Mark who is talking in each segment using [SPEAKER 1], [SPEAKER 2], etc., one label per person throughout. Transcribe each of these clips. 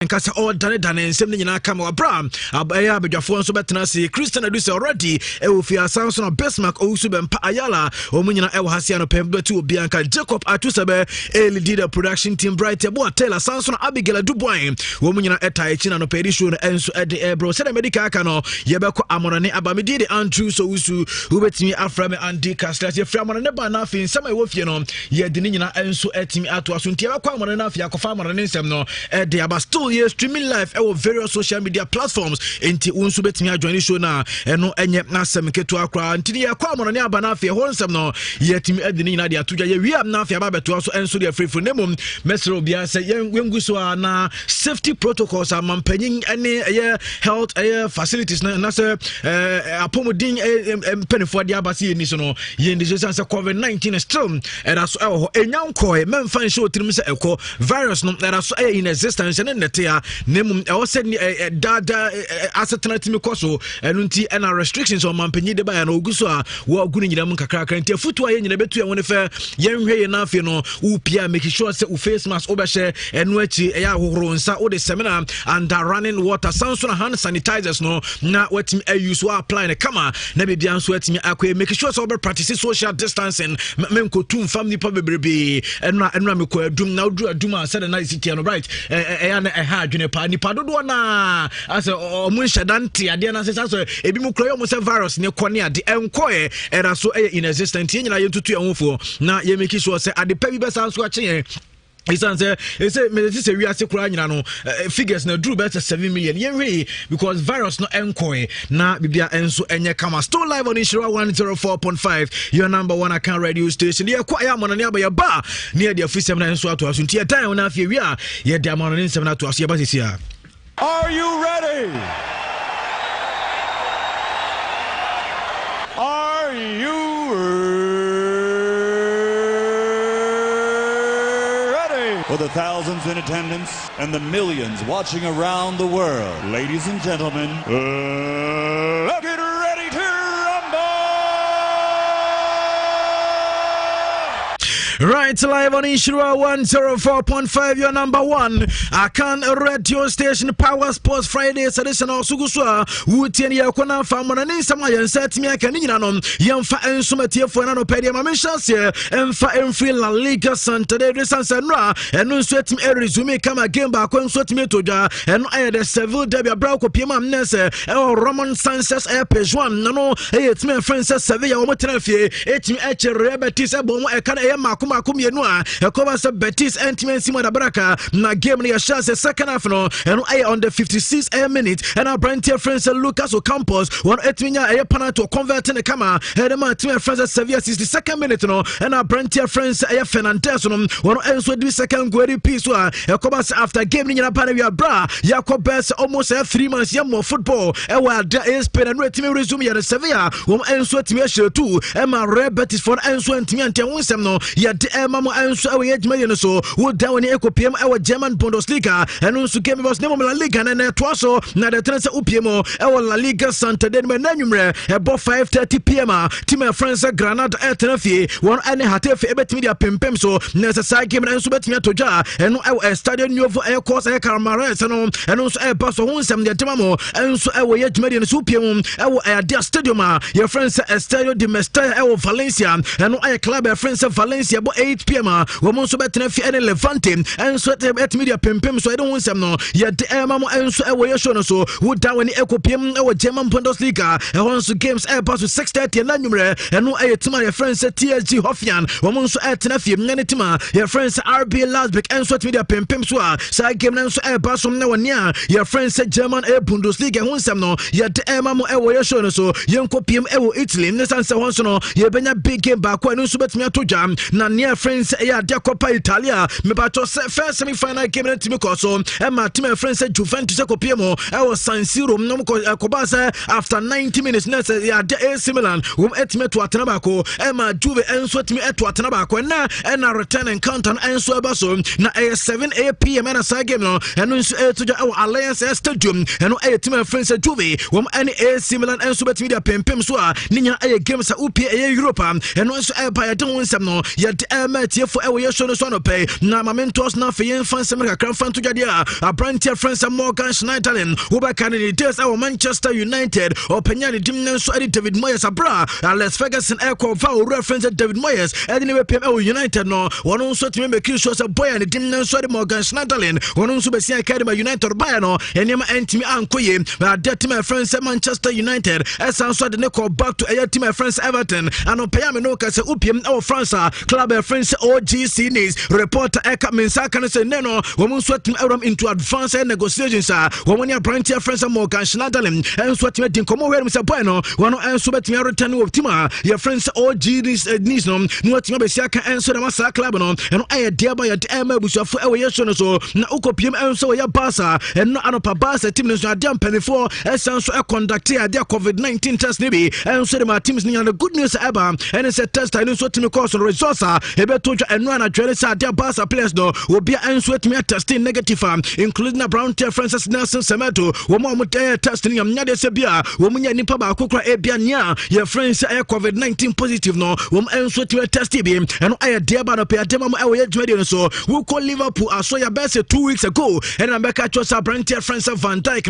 [SPEAKER 1] nkasa all dane nsem ne nyina kama Abraham abaya abadwafo nso betena se Christian Aduse already fi asanso na Bismarck Owusu Bempa Ayala omunyina hase no pembeti obianka Jacob Atusebe lead the production team Bright Ebo Taylor Sanso na Abigail Dubois omunyina etaichi na no pedi show no enso de bro se the medical aka no yebeko amonane abamedi de Andrew Sowusu ubetimi aframe Andy Castles ye frame ne ba na afi nsema ewofie no ye de nyina enso etimi ato aso ntia kwa amonane afi akofa amonane nsem no de aba still here streaming live various social media platforms enti unsu betimi ajoin show na eno enye na sem keto akra ntini ye kwa amonane aba na afi ho nsem no ye timi edini nyina de atoja ye wi am na afi aba beto aso enso de free nemum mesro bia se yengu so na safety protocols amampanyin ene health facilities na se apomodin penifo de abase ni so no ye ndi so say COVID-19 still era so ho enyanko memfa show tirim se eko virus no era so in existence ne netia nemum e said dada asetena timi koso enunti ena restrictions on mampanyin de ba na oguso a wo agunu nyina mun kakra kakra ntia futu aye nyina betu ye woni fe yenhwe ye na afi no upia make sure say u face mask obehye enu achi eya hohoro nsa o de seminar and running water sanso na hand sanitizers no na wetim use wa apply ne kama na bibia nso atimi akwa make sure say obe practice social distancing menko tu family pa bebrebe enu me ko adum na odu adum a said na city no right eya na ha adwene pa nipa dodo na ase omu nhyedanti ade na se so ebi mu kroyo mu se virus ne kone ade enkoe era so in existence nyina yentutu ehofo na ye make sure say ade pa bi be sanso ache he say me say we are sekura nyina no figures na drew better 7 million yenwe because virus no enkoe na bibia enso enye kama still live on Nhyira 104.5 your number one account radio station ye kwa ya monane aba ya ba ne de afisem na enso ato aso ntie dan na afie wi a ye de monane nsem na ato aso ye ba sisia.
[SPEAKER 2] Are you ready? Are you ready? For the thousands in attendance and the millions watching around the world, ladies and gentlemen, let's get ready to rumble!
[SPEAKER 1] Right, live on Nhyira 104.5, your number one. I can radio station Power Sports Fridays edition of Suguswa. Wutien Yakona Famana Nisama and set me a caninianon. Yamfa and Sumatia for an opedia Mamishasia, Emfa Enfree La Liga Santa de San Senra, and no sweat me a resume come again back on sweat me to ja, and I had a Seville Debia Brauco Pima Nese, or Roman Sanchez Air Pejuan, no, it's me Francis Sevilla or Motenafie, it's me at Rebetis Abom, a can Makum Yenua, a Cobas Betis Antiman Simon Abraka, na game near chance second half no, and I on the 56th minute, and our brand dear friends Lucas Ocampos, 1 a penalty to convert in the camera, and a man to friends Sevilla 62nd minute no, and our brand dear friends Fernandez no, 1 also do second goal piece, a Cobas after game in Panavia Bra, Jacobes almost 3 months young more football, and while there is pen and resume at Sevilla, also to me too, and my red Betis for Enso and Timian no, yet Mama Enso away million so, would down in Eco PM our German Bundesliga, and also came was never La Liga and Twaso, na the transfer Upiemo, our La Liga Santa Den Menumre, about 5:30 PM, Team France Granada at Tenefi, one and a half ebet media pimpem so, necessary game and subet me to ja, and our stadium new for air course air Carmares and also air pass on some the Timamo, and so our yet median Supium, our dear stadium, your friends Estadio de Mesta, our Valencia, and our club friends of Valencia, about 8 PM, woman so better and Levante, and so at media pimpem, so I don't want some no, yet the Mamo and so away shown so, would down in Eco PM, our German Bundesliga, and once the games air pass with 6:30 and Nanumre, and no air to my friends at TSG Hofian, woman so at Tenefi, Nanitima, your friends RB Lasbeck, and so at media pimpem, so I game and so air pass from now and near, your friends at German Air Bundesliga, and some no, yet the Mamo away shown so, young PM Italy, Nessan Sawansono, you been a big game back when you submit me to jam, Nania friends, ya Copa Italia, me bato first semi-final game at Timicoso, and my team friends at Juventus Copiemo, I was San Siro, no Cobasa, after 90 minutes, ya de AC Milan, whom et me to Atanabaco, and my Juve and sweat me at Atanabaco, and I return and count on Enso Basso, na 7 PM and a side game, and to our Alliance Stadium, and I team friends at Juve, whom any AC Milan and Subet Media Pempem Swa, Nina a games at UPA Europa, and also Empire don't want some no, yet MT for a show no son pay. Na Mamentos na Fian Fansam Cranfan to Gadia, a Brantia friends and Morgan Schneiderlin, who by candidates our Manchester United or Penyani Dimnan so David Moyes Abra, and Les Ferguson Echo Vow reference David Moyes, and anyway PMO United no, one also to remember Kilshos a boy and the Dimnan so Morgan Schneiderlin, one also be seen Academy United Bayano, and Yama Antimi Ankoye, dead to my friends at Manchester United, as answered the Nico back to a team my friends Everton, and on Payamino Casa Upium or France, club friends OGC needs, reporter Eka Minsaka say Neno, woman sweating out into advanced negotiations, woman your Brantia friends and Morgan Schneiderlin, and sweating Dinkomo, Mr. Bueno, one answer bet me return of Tima, your friends OGC needs no, what Mabesiaka answer the Massa Club, and I dear by a Emma Bush of our years or so, Naukopium and so your Bassa, and no Anopabasa team is not damp before, as sounds a conductor, their COVID-19 test maybe, and so my teams near the good news ever, and it's a test I know so to cause resource, Ebetoja and Rana Jeresa, their Bassa players though, will be answered to me testing negative, including a brown tail Francis Nelson Semeto, woman with testing of Nadia Sebia, woman Nipaba Kukra Ebiania, your friends are COVID-19 positive no, woman answer to a testing beam, and I dear Bana pay a demo away so, who call Liverpool, I saw your best 2 weeks ago, and I'm back at your Brantia friends of Van Dijk,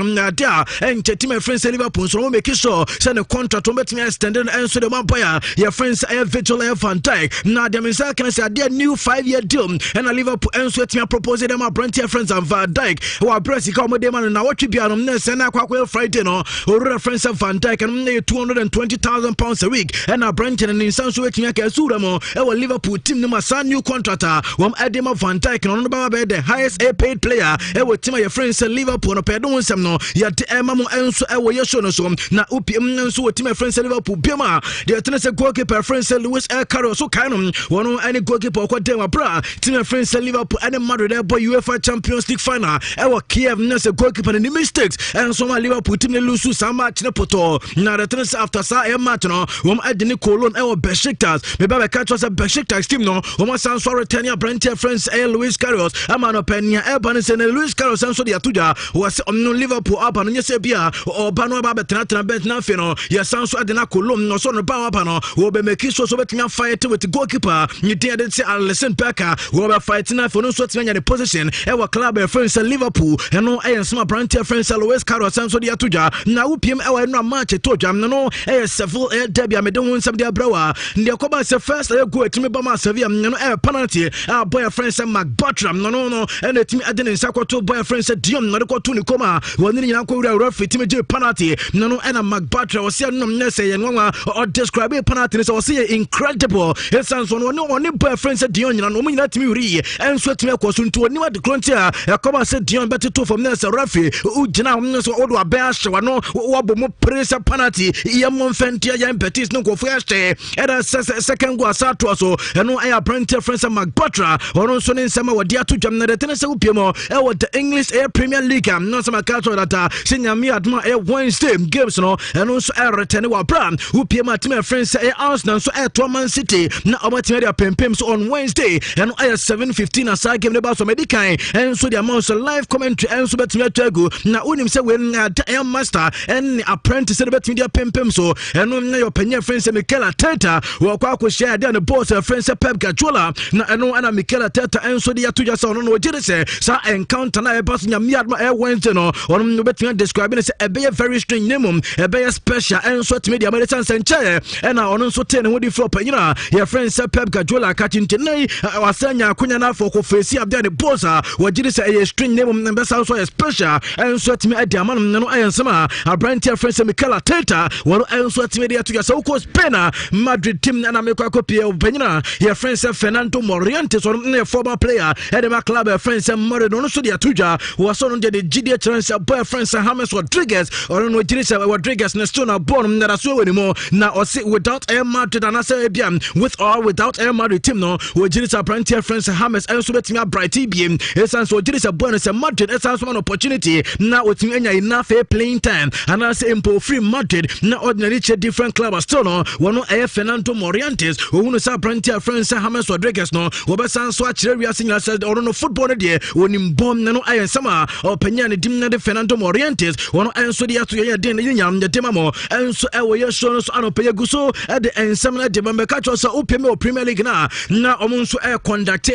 [SPEAKER 1] and team friends Liverpool, so make it sure, send a contract to make me extended and answer the Mampire, your friends are Vigil Van Dijk, now the Mizak can say their new 5-year deal, and a Liverpool answer to me proposing them Brantia friends of Van Dijk, who are Bressy Commodement, and now what you be on this and I Friday no, or friends of Van Dijk and £220,000 a week, and a Branton and in Sansuaking Suramo, our Liverpool team number son new contractor, Edema Van Dijk on the highest paid player, our team your friends Liverpool, no pedon some no, yet Emma Enso, our Yashono, na Upium, so team friends Liverpool, Pima, the Tennessee goalkeeper friends Louis Carlos, so canon, one any goalkeeper, Quadema Bra, team friends Liverpool, and Madrid, boy UEFA Champions League final, our Kiev Nessa goalkeeper and the mistakes, and so my Liverpool team lose some match in the poto, now the Tennessee after Sa Matino, Edini Colon, our Besiktas, maybe catch us a Besiktas team no, sounds for Tanya Brantia friends Luis Carlos, Amano Pena, Ebanis and Luis Carlos and Sodia Tuja was on Liverpool up on Yesebia or Bano Babetanata Bet Nafino, your sounds for Adena Colum, no son of Bawapano, will be making so betting fight with the goalkeeper. You didn't say Alison Becker, who are fighting for no sort of any position, our club friends Liverpool, and no I small Brantia friends Luis Carlos and Sodia Tuja, now PM our no match to Jam no, a several Debbie, I don't want some dear brower. The Coba is the first go to me by my Sevilla, no air penalty, our boy friends and Mac Buttram, no, and the team I didn't Sakato boy friends at Dion, not go to Nicoma, when the Yanko referee team penalty, no, and a Mac Buttram was saying no, Nessa and one or describe a penalty, or say incredible. It sounds on no only boy friends at Dion, and woman that me re, and sweat me a question to a new Crontia, a Coba said Dion better to from Nessa referee, who Jana, so old or bash, or no, what press a penalty, Yamon Fentia, Yan Petis, no go first, and a second go Sato, so, and no air Brantia friends and Mac Buttram, or also in some of the two Jam, the Tennessee Upimo, the English Air Premier League, not some culture that senior me at my Wednesday games, no, and also air Retenua Brown, who Pima to my friends say Arsenal, so at Toman City, now about media Pimpims on Wednesday, and I 7:15 aside game about some Medicaid, and so the amounts of live commentary, and so bet me Tagu, now when say when I master and apprentice about media Pimpim, so, and when your Pena friends and Michaela Teta, who are share down the boss of friends Pep Gajola, now I know Anna Michaela Teta, and so the Atuja son, no, what say, so encounter I passing a Miyadma Air Wednesday, no, or no better describing as a very strange name, a very special, and so to media Americans and chair, and I also tell what you flop, you know, your friends Pep Gajola catching today, I was saying, I couldn't for face up there the boss, what did you say a strange name, and that's also a special, and so to me at the man, no, I am summer, a brand dear friends Michaela Teta, one also to media to your so called Pena, Madrid team, and I make a copy of Pena, your friends Fernando Morientes, or a former player, and my club friends and Moradon Studia Tuja, who was on the GD trans boyfriends James Rodriguez, or no Jenisa Rodriguez, Nestona born that I saw anymore. Now, or sit without Air Madrid and I say BM, with or without Air Madrid team, no, who Jenisa Brantia friends James and Subeting a bright TBM, essence or Jenisa bonus and Madrid, essence one opportunity. Now, with me enough playing time, and I say Impo free Madrid, now ordinary different club, still no, one Air Fernando Morientes, who knows Brantia friends James Rodriguez, no, Obasan Swatch, we are singing said, or no football day, when in bomb, no iron summer, or Penyani Dimna de Fernando Morientes, one answer the Atu Din, the Demamo, and so our shows on Pegaguso at the end, some of the Bambacachos, Opimo Premier League, na omunso conduct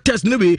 [SPEAKER 1] test no be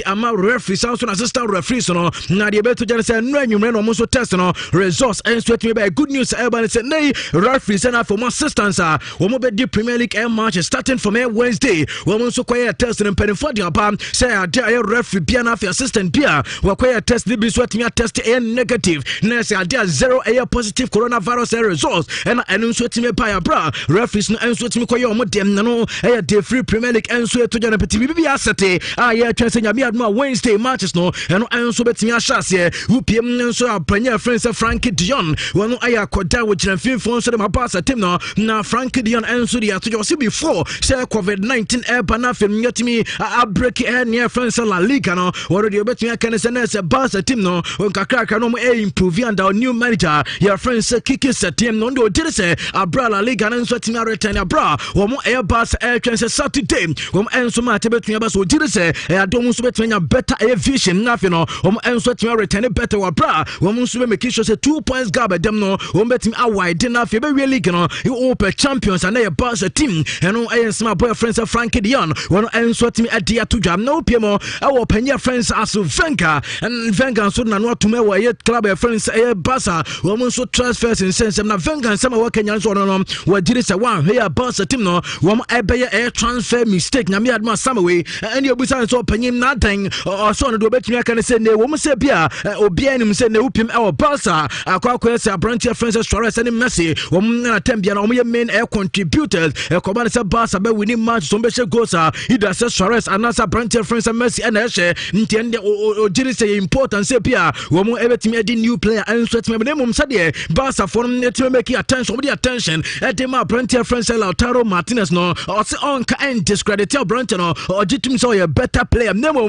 [SPEAKER 1] ama referee sounds on assistant referees no na de beto jare say no anwumre no omunso test no results and sweat me by good news everybody say nay referees and for more assistance we mo be the Premier League match starting from Wednesday we omunso kwaya test no pen for the abam say a referee bia na assistant bia we kwaya test the sweat me test a negative na say a 0 a positive coronavirus results and sweat me by bra referees no sweat me kwaya omo dem no the free Premier League and sweat to jana peti bi asete yeah chance nyame adma Wednesday matches no and so betimi ahase upiem so apanya friends Frankie Dion wonu aya koda wo gina finfon so dem abasa team no na Frankie Dion and so dia to see before say COVID-19 bana fem nyatimi a break near friends La Liga no already betimi akane se Barca team no kakaka no improve and our new manager your friends Kiki team no do did say abra La Liga and so team return abra wo mo Barca chance Saturday wo enso ma tebetumi aba so did say adom so betumi better vision nothing no enso team return better wa bra wo so be make sure say 2 points gap dem no wo betumi awide na fe be really no you open champions and your Barca team and my boyfriends Frankie Dion wo enso team adia to jam no pmo our penya friends as Venga and Venga so na no to me we club friends Barca wo so transfers in sense na Venga some work Kenyan so no we did say one here Barca team no wo air transfer mistake na me adma samaway and you busan so panyim na dan or so no do betumi aka say ne wo say bia obi anim say ne upim e Barca akwa say branch friends Suarez and Messi wo na tambia na wo main air contributors command say Barca be winning match so be goals either say Suarez and as branch friends Messi and ntende o jiri say important say bia wo mo ebetimi edi new player and so etimi be say de Barca for etimi make attention with the attention edema branch friends Lautaro Martinez no or say on and discredit your branch no or jitum so a better player nemo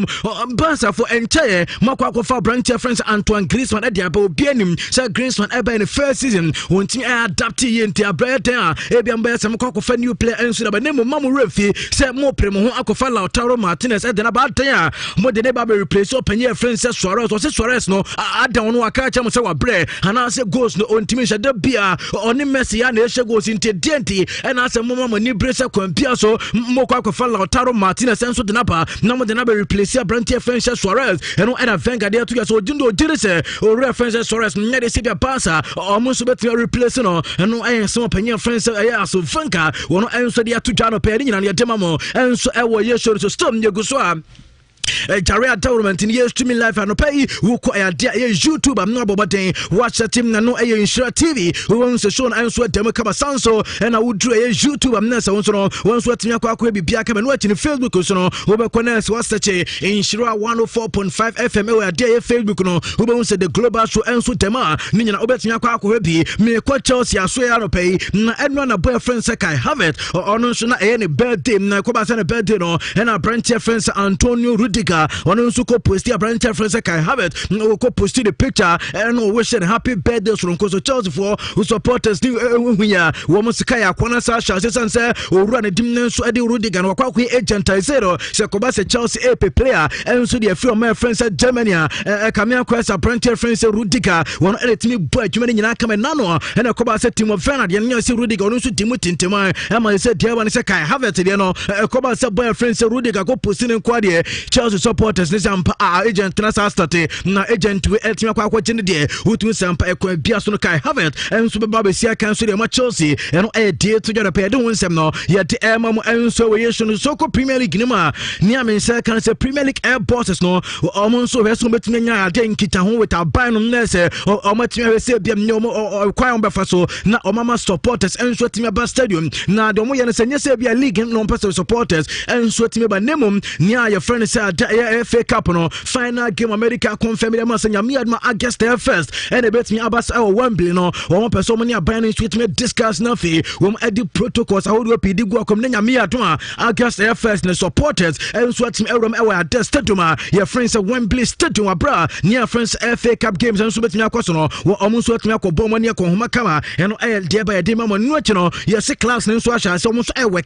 [SPEAKER 1] Barca for entire makwa for branch friends Antoine Griezmann e dia ba obianim say Griezmann e ba in the first season won't adapt into a better e bia mba say makwa for new player and so ba nemo mamu refi say mo premo ho akofa Lautaro Martinez e na ba dan mo de ba replace open your friends Suarez or say Suarez no adan no aka cha mo say wa bre and say goals no ontimi she da bia oni Messi ya na she goals into denti and as mo mo ni bre say kwambia so mo kwa Lautaro Martinez and so de napa na mo de na be replace Brantia friends Suarez and no Venga there to so dindo did say o reference Suarez na de see Barca o mo so betu replace no and no some opinion friends so Venga wono enso de to jano pe ni na de mamo enso e wo ye show so stop nyegu so Jaria Tournament in years streaming live and pay who quite YouTube. I'm not about watch the team no Nhyira TV who wants to show and sweat demo come sanso and I would do a YouTube. I'm not so once what me akwa be bia come and watch in Facebook so no over connect what's the Nhyira 104.5 FM we are Facebook no who wants the global show and so tema ni na obet me akwa bi me kwa Chelsea aso ya no pay na edno na boyfriend say kai have it or no so na any birthday na ko ba say birthday no and our branch friends Antonio one also ko post a branch friends can have it no ko post the picture and wishing happy birthday from Koso Chelsea for who supporters new here woman Sikaya Kwana Sasha say o run a dim so Eddie Rudiger no kwa agent zero se ko ba se Chelsea AP player and so the few of my friends at Germany Kamia Kwesa branch friends Rudiger one let me boy Germany nyina come nano and ko ba se team of Fernand yan say Rudiger no so team tintima and I said there one say kai have it there no ko ba se boy friends Rudiger go post in kwa there Chelsea supporters this agent transfer start na agent we eltima kwa gene there who sampa ekwa bia so no kai have it and so be sia kan so the Chelsea and dey to jana pay don nsem no ye de emam and so we so ko Premier League nima ni amensa kan say Premier League air bosses no omon so we so betumi nya ade nkita ho with aban no na say omatimi we say bia no kwan be fa so na omama supporters and so timi ba stadium na do mo ye no say nya say bia league no person supporters and so timi ba nemum ni your friend say FA Cup no final game America confirm them say nyame adma against their first and they bet me abas Wembley no one person money abaning sweet me discuss nothing we edi protocols how do we go come nyame adma against their first the supporters and so team Erom at the stadium your friends at Wembley stadium bra near friends FA Cup games and so bet me akoso no we almost me akobom money ko homa kama and there by the mama no no yes class no so asha so almost work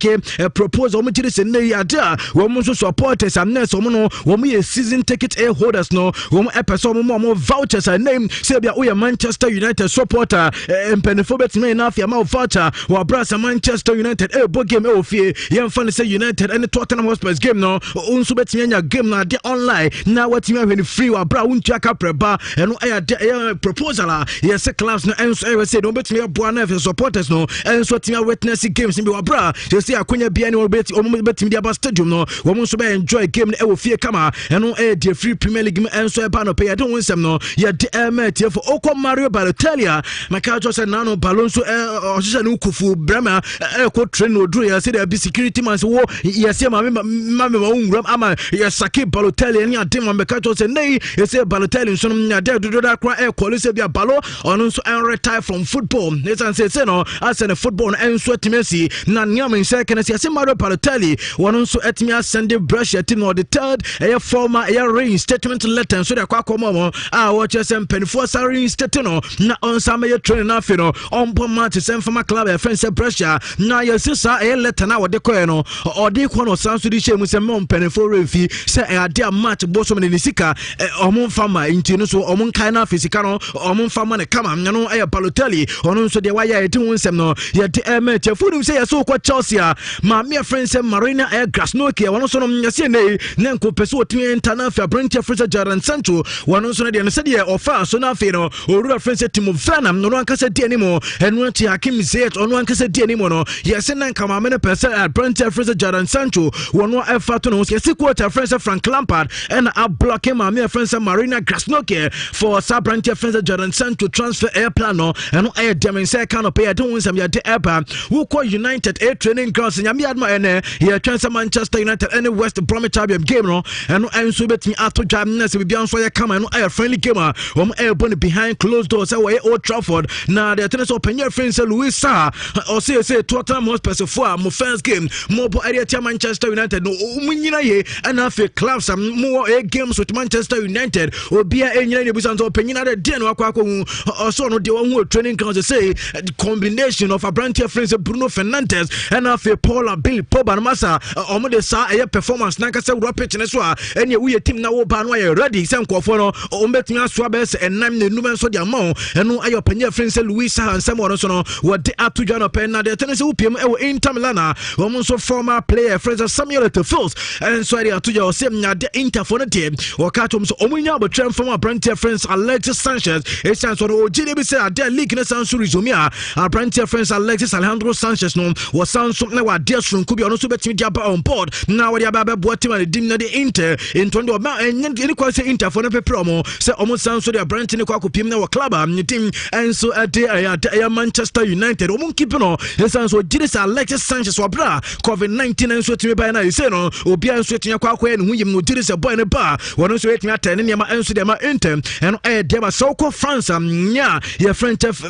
[SPEAKER 1] propose o mo jiri se na ya da we almost supporters am na so mo no wɔn yɛ season ticket holders no wɔn ɛpɛ sɛ wɔn vouchers a name sɛ bia woyɛ Manchester United supporter mpanifo betumi na afia ma voucher wɔ brasa Manchester United ɛbɔ game ɛwɔ fie yɛmfa ne sɛ United ɛne Tottenham Hotspur game no nso betumi anya game na de online na watumi ahwɛ ne free wɔ bra wontua kaprɛba ɛno ɛyɛ proposal a yɛsɛ clubs no ɛnso ɛwɔ sɛ no betumi aboa na supporters no ɛnso atumi witness games ne bi wɔ bra yɛsɛ akonya bia ne betumi de aba stadium no wɔn nso bɛ enjoy game no ɛwɔ fie kama ɛno ɛyɛ de free Premier League ɛnso ɛba no pɛ yɛde wɔn nsɛm no yɛde ɛmɛtie for Oko Mario Balotelli maka jo sɛ nano balon so ɔhyehyɛ no kufu brama ɛkɔ train no duro yɛsɛ de bi security man so wo yɛsɛ ma ungram ama yɛsake Balotelli ne ade ma maka jo sɛ nei yɛsɛ Balotelli nso no ade dodo da kra ɛkɔ sɛ bia balo ɔno nso retire from football nesan sɛ no asɛ ne football no ɛnso atimasi na nyam nhyɛ kene sɛ yɛsɛ Mario Balotelli wɔno nso atimi asɛnde brush yɛti no the third ɛyɛ former ɛyɛ reinstatement letter so de akɔ akɔmɔ mo a wɔkyɛ sɛ mpanifo sa reinstate no na ɔnsa mɛyɛ training na afei no ɔmpɔ match sɛ mfama club yɛ friend sɛ pressure na yɛsi saa ɛyɛ letter na wɔde kɔɛ no ɔde kɔ no san so de hyɛ mu sɛ mɛ mpanifo remfi sɛ ɛyade a match bosom ne sika ɔmo mfama nti no so ɔmo nkae na afei sika no ɔmo mfama ne kama no ɛyɛ Balotelli ɔno nso deɛ wayɛ yɛde ho nsɛm no yɛde ɛmɛkyɛ funim sɛ yɛsɛ wokɔ Chelsea a maame yɛ friend sɛ Marina Grasnoki wɔno nso no yɛsɛ nei ne nkɔpɛ sɛ wɔtumi enta na afei aberanteɛ friend sɛ Jadon Sancho wɔno nso no deɛ no sɛdeɛ ɔfa so na afei no ɔwura friend sɛ Timo Werner no ankasa di anim ɛno ati Hakim Ziyech ɔno ankasa di anim no yɛsɛ na nka maame no pɛ sɛ aberanteɛ friend sɛ Jadon Sancho wɔno ɛfa to no yɛsɛ coach friend sɛ Frank Lampard ɛna ablocke maame friend sɛ Marina Grasnoki for sa aberanteɛ friend sɛ Jadon Sancho transfer air plan no ɛno ɛyɛ dɛm sɛ ka no pɛ yɛde ho nsɛm yɛde ɛba wokɔ United training grounds nyame adma ɛnɛ yɛtwɛn sɛ Manchester United ɛne West Bromwich Albion game no ɛno ɛnso bɛtumi ato dwa na sɛ bibia nso yɛ kama ɛno ɛyɛ friendly game a wɔn ɛyɛbɔ no behind closed doors sɛ wɔyɛ Old Trafford na deɛ ɛtene sɛ ɔpanyɛ friend sɛ Louis Saha ɔsɛ Tottenham Hotspur for mo first game mobɔ ɛde atia Manchester United no mo nyina ye ɛna afei clubs mo games with Manchester United obia ɛnyina ne busa nso ɔpanyina de deɛ no akɔ akɔ ɔsɔ no deɛ wɔn training grounds say combination of aberanteɛ friend sɛ Bruno Fernandes ɛna afei Paul Billy Pogba no masa ɔmo de saa ɛyɛ performance na nkasa wura pitch ne so a ɛne woyɛ team na wo ba no ayɛ ready sɛ nkɔfo no ɔmo betumi asoa bɛsɛ ɛnam ne num nso de ama ɛno ayɛ ɔpanyɛ friend sɛ Louis Saha nsɛm ɔno so no wɔde ato dwa no pɛ na de tene sɛ wopiem ɛwɔ Inter Milan a ɔmo nso former player friend sɛ Samuel Eto'o ɛnso ɛde ato dwa ɔsɛ nyade Inter fo no deɛ wɔka tom so ɔmo nya abotwɛm from aberanteɛ friends Alexis Sanchez ɛsiane so no ɔgye ne bi sɛ ade league ne san so resume a aberanteɛ friends Alexis Alejandro Sanchez no wɔsan so na wɔade soronko bi ɔno nso betumi de aba on board na wɔde aba bɛboa team ne dim na de Inter into de ɔma ɛne kwa sɛ Inter fo no pepere ɔmo sɛ ɔmo san so de aberanteɛ ne kwa kopiem na wɔ club a ne team ɛnso ɛde ɛyɛ Manchester United ɔmo keep no ɛsan so ɔgye sɛ Alexis Sanchez wɔbra COVID-19 nso tumi ba na ɛsɛ no obia nso tumi akɔ akɔyɛ ne ho yim no ɔgye sɛ boy ne ba wɔno nso yɛtumi atɛ ne nneɛma ɛnso de ma Inter ɛno ɛyɛ deɛ ma sɛ wokɔ France nya yɛ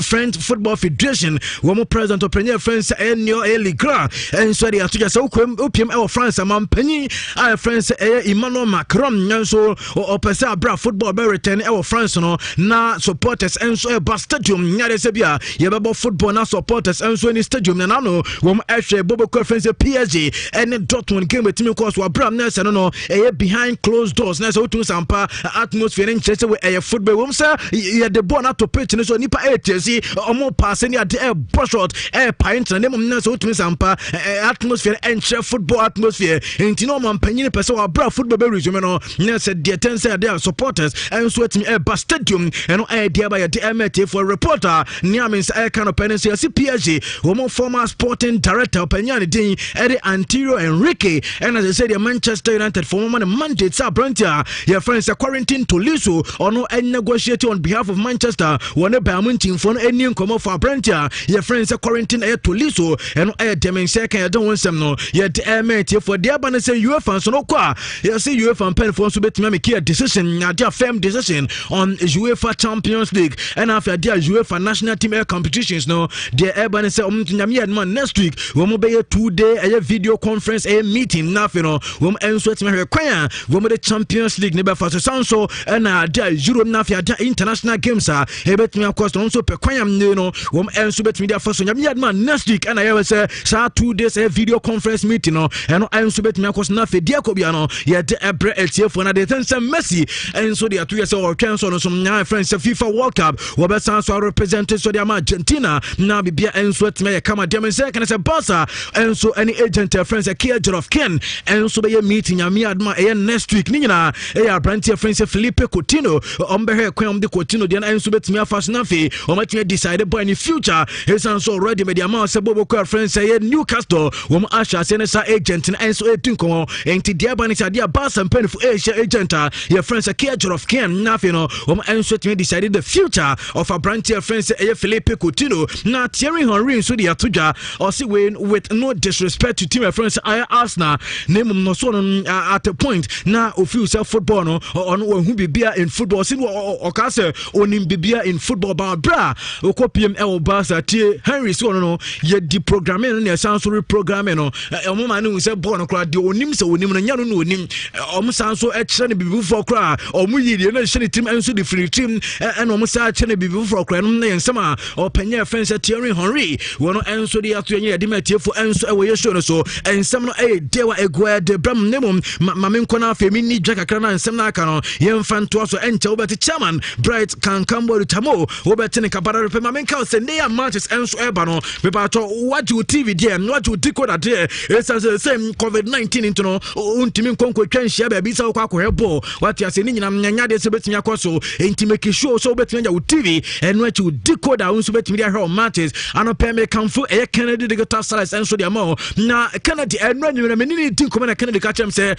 [SPEAKER 1] French Football Federation wɔn president ɔpanyɛ France ɛnio Ligra ɛnso de ato gya sɛ wopiem ɛwɔ France amampanyin a France ɛyɛ Emmanuel Macron nso ɔpɛ sɛ abra football bɛ return ɛwɔ France no na supporters ɛnso ɛba stadium nyade sɛ bia yɛbɛbɔ football na supporters ɛnso ni stadium na nano wɔn ɛhwɛ boboko France PSG ɛne Dortmund game betimi kɔ so abra na sɛ no ɛyɛ behind closed doors na sɛ wotu sampa atmosphere ne nkyerɛ sɛ ɛyɛ football wɔm sɛ yɛde ball na to pitch ne so nipa ɛtiasi ɔmo pass ne ade ɛbɔ shot pint na mom na sɛ wotumi sampa atmosphere ɛnkyerɛ football atmosphere enti no ɔmo mpanyin pɛ sɛ wɔabra football bɛ resume no na sɛ deɛ ten sɛ ade supporters ɛnso atumi ɛba stadium ɛno ɛyɛ deɛ ba yɛde ɛmɛte for reporter ne amens ɛka no pɛ ne sɛ yɛsi PSG wɔn former sporting director ɔpanyin ne din ɛde Antonio Enrique ɛna sɛ deɛ Manchester United for wɔn mandate sɛ aberante a yɛfrɛ sɛ Quarantine Tolisso ɔno negotiate on behalf of Manchester wɔne Bayern teamfo no ani nkɔmmɔ for aberante a yɛfrɛ sɛ Quarantine ɛyɛ Tolisso ɛno ɛyɛ dementia kan yɛde wɔn nsɛm no yɛde ɛmɛte for deɛ ba ne sɛ UEFA nso no kɔ a yɛsɛ UEFA mpanimfoɔ nso betumi make a decision ade a firm decision on UEFA Champions League ɛna after ade a UEFA national team air competitions no deɛ ɛba ne sɛ ɔmo nyame yɛ next week wɔn bɛyɛ 2-day ɛyɛ video conference ɛyɛ meeting na afei no wɔn nso atumi hwɛ kwan a wɔn de Champions League ne bɛfa so sanso ɛna ade a Euro na afei ade international games a ɛbɛtumi akɔ so nso pɛ kwan am ne no wɔn nso bɛtumi de afa so nyame yɛ next week ɛna yɛwɔ sɛ saa 2 days ɛyɛ video conference meeting no ɛno nso bɛtumi akɔ so na afei deɛ kɔ bia no yet ebre etiefo na de tense Messi enso de atu yese o twen so no som nya friends FIFA World Cup wo be san so represent so de Argentina na bibia enso atime ye kama dem se kan se Barca enso any agent friends a care of Ken enso be ye meeting nyame adma next week ni nyina brand friends Felipe Coutinho ombehe kwan de Coutinho de enso betimi afaso na fe o matime decide boy in future esan so already media ma se bobo kwa friends Newcastle wo asha se ne sa agent enso etunko enti dia bani sa dia Barca penfo Asia agent your friends a care of Ken na fe no wo enso timi decide the future of a brand friends Felipe Coutinho na Thierry Henry so dia toja or see with no disrespect to team friends Arsenal name no so at a point na ofi self football no on who bibia in football sin o ka say onim bibia in football ba bra okopiem e Barca tie Henry so no ye di programming na san so reprogramming no omo ma no say ball no kra de onim se onim no nya no onim omo san so e kire ne bibi for kra omo yiri na hye team enso di free team and omo sa kire ne bibi for kra no na nsema o panya fence Thierry Henry wono enso di ato ye de matiefo enso e wo ye show no so ensem no dewa egwa de bram nemum mamen kona femi ni dwa kakra na ensem na aka no ye mfanto so enche wo beti chairman bright kan kambo tamo wo beti ne kabara repe mamen ka se ne ya matches enso eba no be ba to watch TV there watch decoder there esa same COVID-19 into no untimi nkonko twanhia ba bi sa wo akọ hebo what ya se ni nyina nyanya de se betimi akoso enti make sure so betimi ya TV eno achi decoder unso betimi ya hwe matches ano pe me kamfo Kennedy digital size enso de amao na Kennedy eno anwuna menini tin koma na Kennedy ka chem say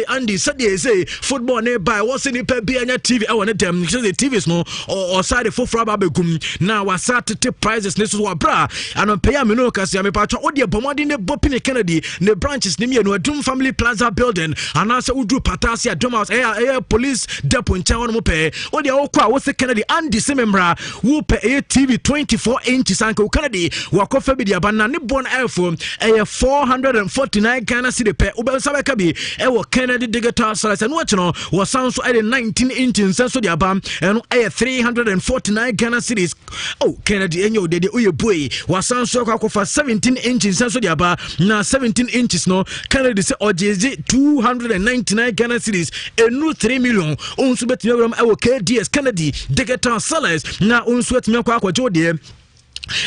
[SPEAKER 1] Andy said say football nearby what's in the be anya TV I want them the TVs no or side for fraba begum na wasat te prizes neso wa bra ano pay am no kasi am pa twa odi bomodi ne bopine Kennedy ne branches ne me no Adum Family Plaza building and also udru patasi Adum house police depot ncha won mo pe odi okwa wo se Kennedy Andy semembra wo pe TV 24 inches anko Kennedy wakofa bi dia bana ne bon iPhone 449 Ghana cedi pe ubensa ka bi wo Kennedy digital size and watch no was sound so 19 inches so dia bam and 349 Ghana cedis oh Kennedy enyo de oye boy was sound so akofa 17 inches so dia ba na 17 inches no Kennedy say ojeje 299 Ghana cedis enu 3 million onso betimi gram KDS Kennedy digital size na onso betimi akwajo de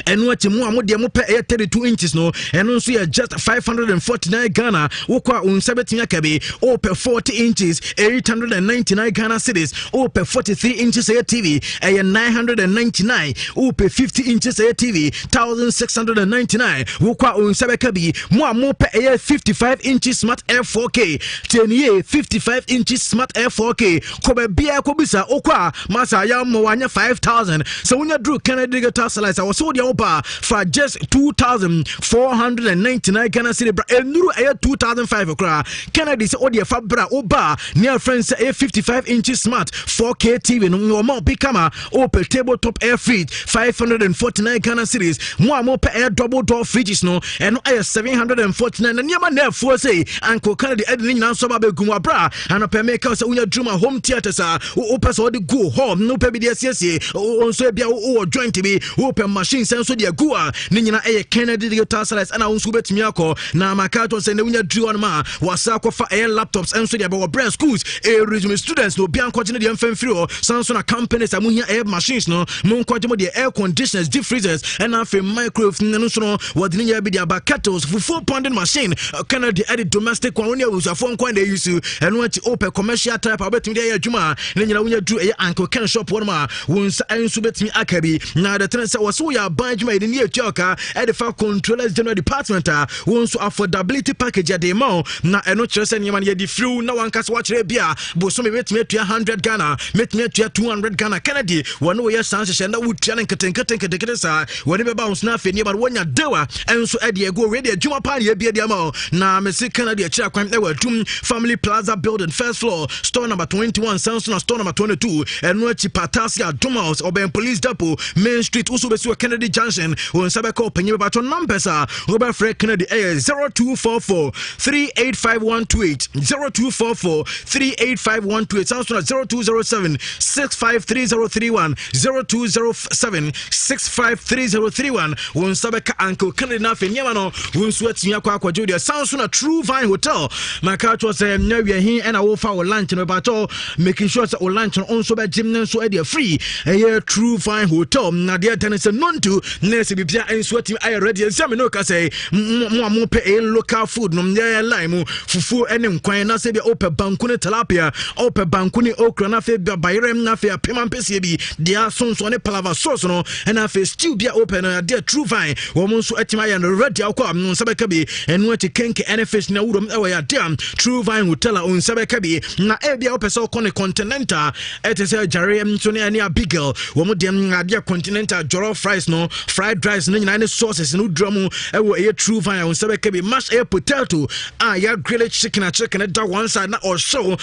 [SPEAKER 1] and what you want de mo pe 32 inches no and also just 549 Ghana wokwa un 17 akabe o per 40 inches 899 Ghana cedis o per 43 inches TV 999 o per 50 inches TV 1699 wokwa un sabekabi mo pe 55 inches smart Air 4K 10 55 inches smart Air 4K kobe bia kobisa okwa masa ya mo wanya 5000 so when you drew Kennedy digital slice I was so the oba for just 2,499 Ghana cedi bra enuru 2005 okra Kennedy say odi fa bra oba near friends 55 inches smart 4K TV no mo become open tabletop air fridge 549 Ghana cedis mo pe air double door fridges no and 749 and yama na for say Uncle Kennedy edin nyina so ba begum bra and pe make us unya drama home theater sa o person dey go home no pe bi dey siesie o so bia o joint bi open machine senso de agua ni nyina Kennedy digital size ana unsu betimi akọ na makato se ne unya dri on ma wasa kofa laptops enso de be brand schools resume students no bia nkọje ne de mfamfiri o sanso na companies amuhia air machines no mun nkọje mo de air conditioners deep freezers and afi microwave no so no wodi nya bi de aba kettles for 4-pound machine Kennedy edit domestic one unya usafo nkwan de use eno ati open commercial type abetimi de adwuma ne nyina unya dru Uncle Ken shop one ma wonsa enso betimi akabi na the trend say waso ya banjuma in near Joker at the far controllers general department wants affordability package at the amount na eno chere nyama ye di flu na wan kasa watch bia bo so me metime 100 Ghana metime 200 Ghana Kennedy one way sans she na wutia nketenkete sa woni be bounce na afeni ba wonya dewa enso e de go ready adwuma pa ye bia de amount na me se Kennedy a kira kwan e Adum Family Plaza building first floor store number 21 Samson store number 22 eno achi patasi Adum house oben police depot main street uso be so Kennedy Kennedy Junction on Sabako Penny Baton numbers are Robert Fred Kennedy 0244 385128 0244 385128 sounds 0207 653031 0207 653031 on Sabaka Uncle Kennedy Nafi Yamano won sweat Yakwa Julia sounds on a True Vine Hotel. My car was a no here and I will follow lunch in about making sure that lunch on so bad gymnast so idea free a True Vine Hotel. Nadia tennis and non to Nancy Bibia and sweating I already examinoka say more pay local food no there lime fufu and quina say the open bankuni tilapia open bankuni okra na fe bayrem na fe pimam pesibi dia sons on a palava sauce no and I face stew be open dear True Vine woman so etima and ready alcohol no sabekabi and what kenke and fish na udom ewa damn True Vine Hotel on sabekabi na ebia opeso kone continental it is a jare so near big girl woman dem dear continental jollof fries no fried rice no nyina sauces no drum ewo e True Vine on sabekabi mashed potato ya grilled chicken that one side na or show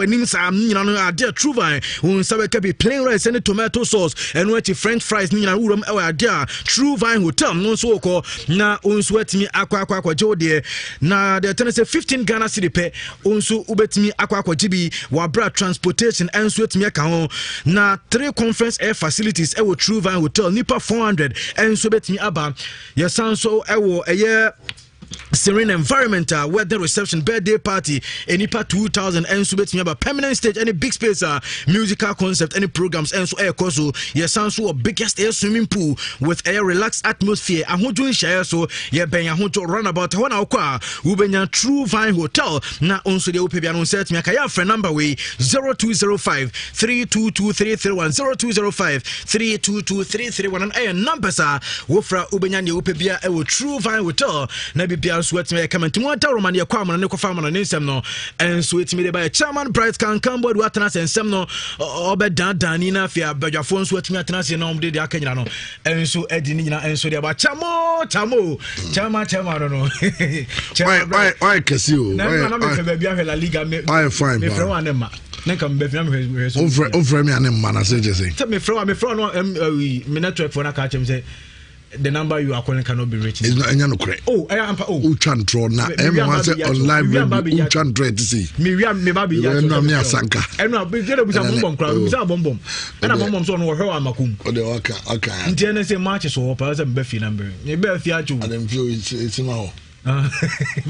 [SPEAKER 1] anim sam nyina no dear True Vine on sabekabi plain rice and tomato sauce and what french fries nyina udom ewa dear True Vine Hotel no so ko na on sweatimi akwa jode na the ten say 15 Ghana cedi pe onso ubetimi akwa jibi wa bra transportation and sweatimi aka ho na 3 conference air facilities ewo True Vine Hotel nipa 400 and so betimi aba yesanso ewo eye serene environment wedding reception birthday party any part 2000 and so betimi aba permanent stage any big space musical concept any programs and so air koso yesanso a biggest air swimming pool with a relaxed atmosphere ahojo share so ye ben ahojo runabout when akwa ubenya True Vine Hotel na onso de opebia no set me aka ya friend number we 0205 322331 0205 322331 and air numbers wofra ubenya ne opebia e wo True Vine Hotel na bibia so wetime come to one tower man ye kwa man ne kofa man ne nsem no enso wetime de ba chairman bright can board watana sensem no obedan ni na afia badwafo nso wetime atana se no de akanyina no enso edi ni nyina enso de ba chamo chama no
[SPEAKER 3] why kasi o
[SPEAKER 1] na me fe bia hwe la liga me
[SPEAKER 3] fine
[SPEAKER 1] me fre wan ma na kam be fina me so
[SPEAKER 3] over me anem ma na say just say
[SPEAKER 1] me fre no me network for na ka chem say the number you are calling cannot be reached.
[SPEAKER 3] It's not any correct.
[SPEAKER 1] Oh, I am. Oh,
[SPEAKER 3] Uchan draw na. Everyone say online. Uchan draw to see.
[SPEAKER 1] Me baby.
[SPEAKER 3] No me asanka.
[SPEAKER 1] And now be there with a bomb crowd. With a bomb. And a bomb so no her amakum.
[SPEAKER 3] Okay.
[SPEAKER 1] Intend say match so person be number. You be fear to.
[SPEAKER 3] And them feel it's now.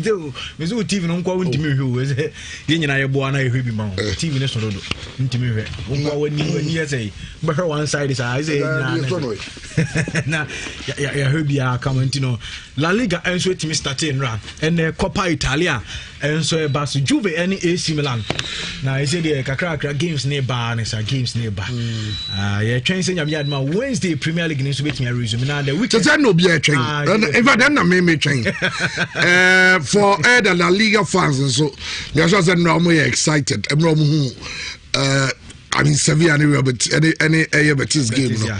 [SPEAKER 1] Do me so TV no kwa ntimi hwe we say ye nyina ye boa na ye hwe bi ma TV ne so do ntimi hwe wo wani ye say be her one side is I say na ya hwe bia comment no La Liga enso timi starting ra and Coppa Italia enso e bas Juve any AC Milan na I say the kakra games nearby na games nearby ye twen say nyam ma Wednesday Premier League ni so betimi resume na the weekend
[SPEAKER 3] just no be a train if I don't me train for the La Liga fans and so they just said no more excited I mean Sevilla any Betis game no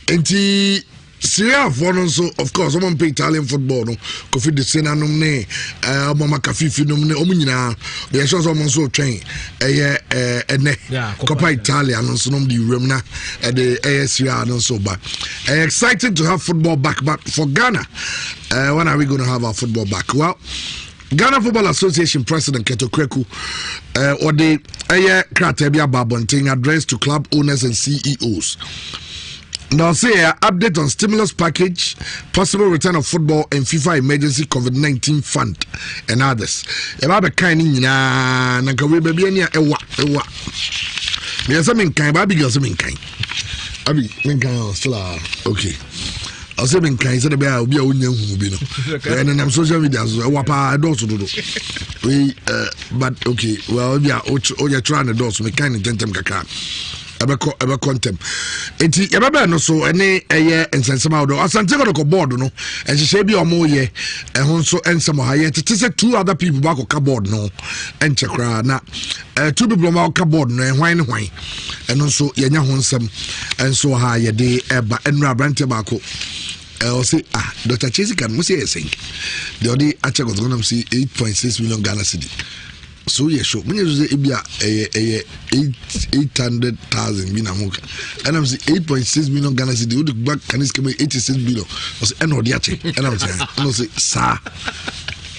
[SPEAKER 3] enti Syria for so of course someone play Italian football no Kofi de Sena no ne mama Kafifi no ne omunyina they show someone so train ene Coppa Italia no so no the room na the Syria no so but excited to have football back but for Ghana when are we going to have our football back? Well, Ghana Football Association President Keto Kweku or the Kratebia Babonting address to club owners and CEOs. Now say update on stimulus package, possible return of football and FIFA emergency COVID-19 fund and others. Eba be kind nyina na kawe be bia ewa. Me say men kan ba bi girl say men kan. Abi men kan still okay. I say men kan say the be obi a wonya hu bi no. And I'm social media so wapa do we but okay well bia o ya try na do so me kan tentem kaka. Ebe contem enti ebe no so ene eye ensensema do asante ko board no enhye bi omo ye ehon so ensemo ha ye tete say 2 other people back ko board no enche kra na 2 people ma ko board no ehwan ne hwan eno so ye nya ho nsem enso ha ye de eba enura brante ba ko o say Dr. Chesi can mo say think the odi ache go go see 8.6 million Ghana cedi so yeah, sure. When you say Ibia 800,000 binamuka, and I'm saying 8.6 million Ghana cedi. You the back can is 86 billion. I say no diache, and I'm saying no say sir.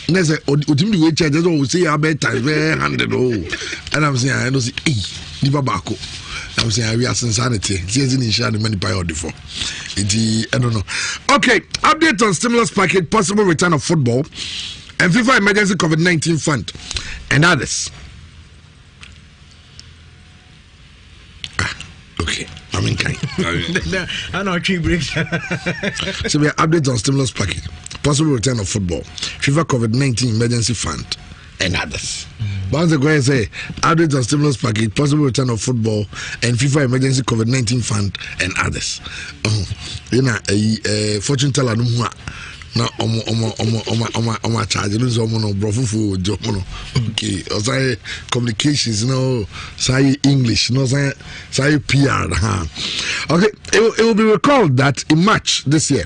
[SPEAKER 3] Next say Otimdi we charge just we say about time 100 and I'm saying I don't say ni babako. I'm saying we are insanity. Season Nhyira the money pay out for. I don't know. Okay, update on stimulus package, possible return of football, and FIFA emergency COVID-19 fund, and others. Okay, I mean, kind.
[SPEAKER 1] I know tree breaks.
[SPEAKER 3] So we are updates on stimulus package, possible return of football, FIFA COVID-19 emergency fund, and others. Once ago, I say updates on stimulus package, possible return of football, and FIFA emergency COVID-19 fund, and others. You know, fortune teller no more. Na omo charge no so no brofufu jomo. Okay, o say communications no say English no say PR. Okay, it will be recalled that in March this year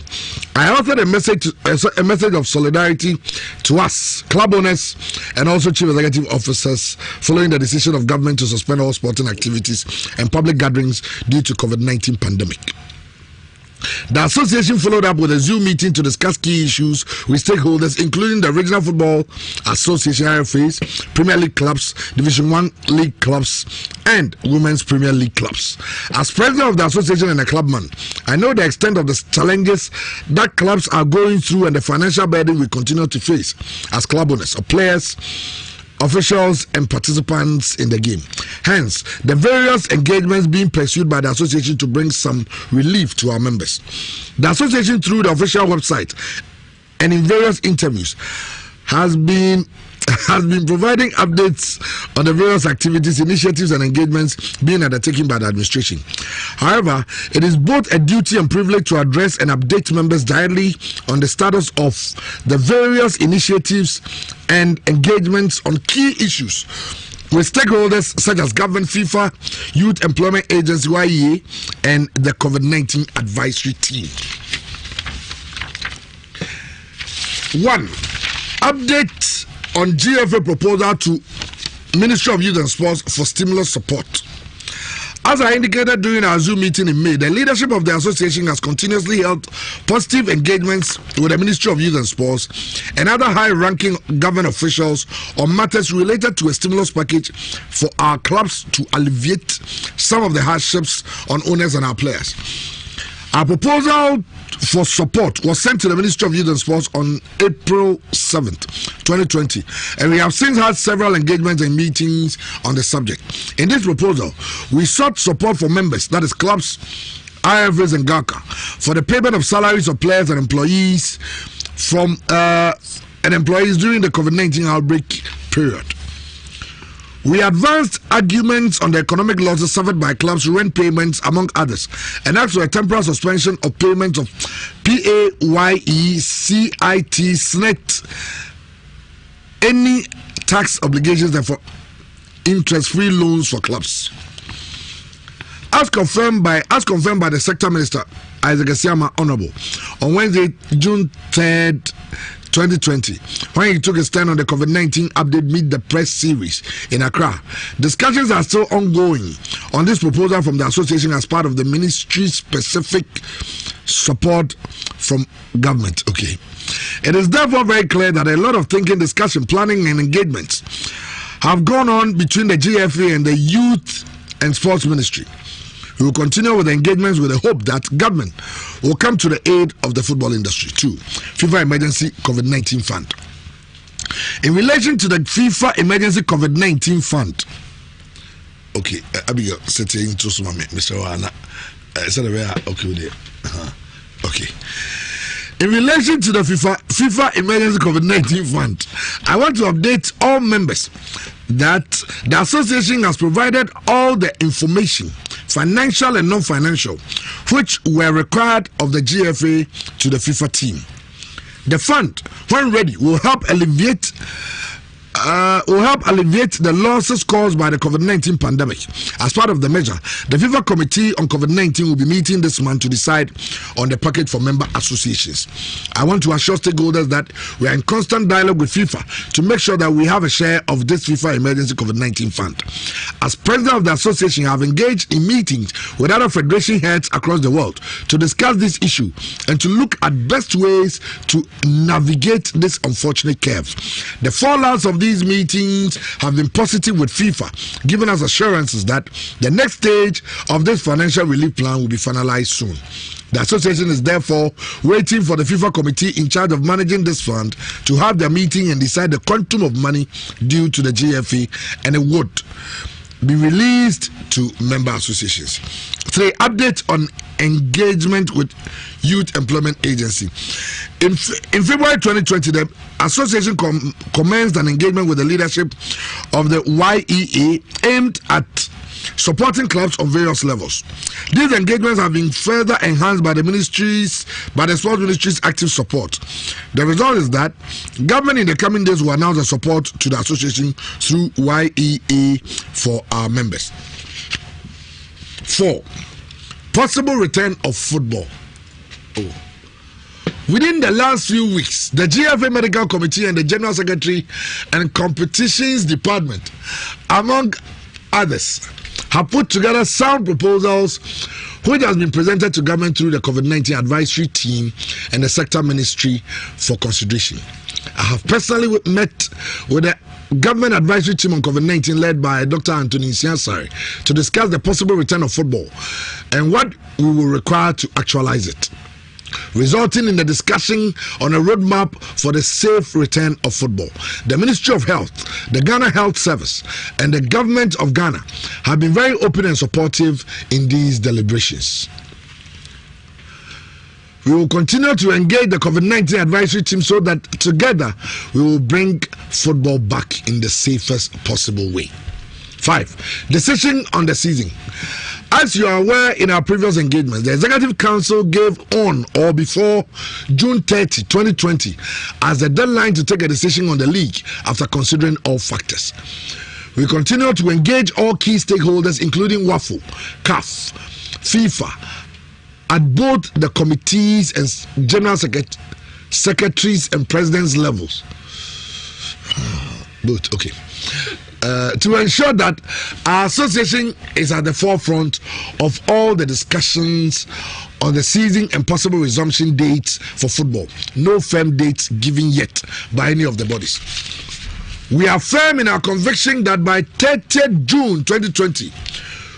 [SPEAKER 3] I authored a message of solidarity to us club owners and also chief executive officers following the decision of government to suspend all sporting activities and public gatherings due to COVID-19 pandemic. The association followed up with a Zoom meeting to discuss key issues with stakeholders, including the Regional Football Association RFAs, Premier League clubs, Division 1 League clubs, and Women's Premier League clubs. As president of the association and a clubman, I know the extent of the challenges that clubs are going through and the financial burden we continue to face as club owners or players, officials and participants in the game. Hence, the various engagements being pursued by the association to bring some relief to our members. The association, through the official website and in various interviews, has been providing updates on the various activities, initiatives and engagements being undertaken by the administration. However, it is both a duty and privilege to address and update members directly on the status of the various initiatives and engagements on key issues with stakeholders such as government, FIFA, Youth Employment Agency, YEA, and the COVID-19 advisory team. 1. Update on GFA proposal to Ministry of Youth and Sports for stimulus support. As I indicated during our Zoom meeting in May, the leadership of the association has continuously held positive engagements with the Ministry of Youth and Sports and other high-ranking government officials on matters related to a stimulus package for our clubs to alleviate some of the hardships on owners and our players. Our proposal for support was sent to the Ministry of Youth and Sports on April 7th, 2020, and we have since had several engagements and meetings on the subject. In this proposal, we sought support for members, that is clubs, IFAs and GACA, for the payment of salaries of players and employees during the COVID-19 outbreak period. We advanced arguments on the economic losses suffered by clubs, rent payments, among others, and asked for a temporary suspension of payments of PAYE, CIT, SNET, any tax obligations, and for interest-free loans for clubs. As confirmed by the Sector Minister, Isaac Asiama, Honorable, on Wednesday, June 3rd, 2020, when he took a stand on the COVID-19 update Meet the Press series in Accra. Discussions are still ongoing on this proposal from the association as part of the ministry's specific support from government. Okay. It is therefore very clear that a lot of thinking, discussion, planning and engagements have gone on between the GFA and the Youth and Sports Ministry. We will continue with the engagements with the hope that government will come to the aid of the football industry. 2. FIFA Emergency COVID-19 Fund. In relation to the FIFA Emergency COVID-19 Fund, okay, Abigail, setting to some Mr. Wana. Okay. In relation to the FIFA Emergency COVID-19 Fund, I want to update all members that the association has provided all the information, financial and non-financial, which were required of the GFA to the FIFA team. The fund, when ready, will help alleviate will help alleviate the losses caused by the COVID-19 pandemic. As part of the measure, the FIFA Committee on COVID-19 will be meeting this month to decide on the package for member associations. I want to assure stakeholders that we are in constant dialogue with FIFA to make sure that we have a share of this FIFA emergency COVID-19 fund. As president of the association, I have engaged in meetings with other federation heads across the world to discuss this issue and to look at best ways to navigate this unfortunate curve. The fallouts of these meetings have been positive, with FIFA giving us assurances that the next stage of this financial relief plan will be finalized soon. The association is therefore waiting for the FIFA committee in charge of managing this fund to have their meeting and decide the quantum of money due to the GFA, and it would be released to member associations. 3. Update on engagement with Youth Employment Agency. In February 2020, the association commenced an engagement with the leadership of the YEA aimed at supporting clubs on various levels. These engagements have been further enhanced by the sports ministry's active support. The result is that government in the coming days will announce the support to the association through YEA for our members. 4. Possible return of football. Within the last few weeks, the GFA Medical Committee and the General Secretary and Competitions Department, among others, have put together sound proposals which has been presented to government through the COVID-19 advisory team and the sector ministry for consideration. I have personally met with the government advisory team on COVID-19 led by Dr. Anthony Nhyira to discuss the possible return of football and what we will require to actualize it, resulting in the discussion on a roadmap for the safe return of football. The Ministry of Health, the Ghana Health Service, and the government of Ghana have been very open and supportive in these deliberations. We will continue to engage the COVID-19 advisory team so that together we will bring football back in the safest possible way. 5. Decision on the season. As you are aware, in our previous engagements, the Executive Council gave on or before June 30, 2020 as the deadline to take a decision on the league after considering all factors. We continue to engage all key stakeholders, including WAFO, CAF, FIFA, at both the committees and general secretaries and presidents levels. Both, okay. To ensure that our association is at the forefront of all the discussions on the season and possible resumption dates for football. No firm dates given yet by any of the bodies. We are firm in our conviction that by 30th June 2020,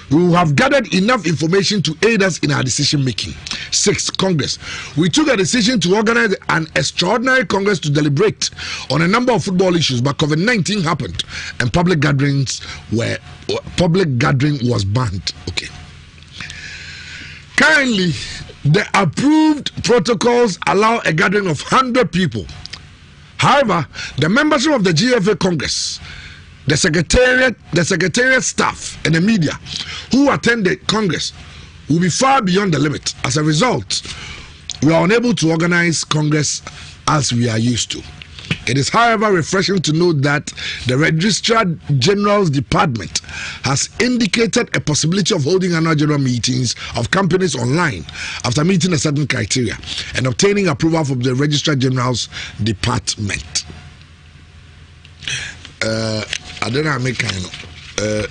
[SPEAKER 3] we will have gathered enough information to aid us in our decision making. 6. Congress. We took a decision to organize an extraordinary Congress to deliberate on a number of football issues, but COVID-19 happened and public gathering was banned. Okay. Currently, the approved protocols allow a gathering of 100 people. However, the membership of the GFA Congress, the secretariat staff, and the media who attend the Congress will be far beyond the limit. As a result, we are unable to organize Congress as we are used to. It is, however, refreshing to note that the Registrar General's Department has indicated a possibility of holding annual general meetings of companies online after meeting a certain criteria and obtaining approval from the Registrar General's Department. I don't know, make kind of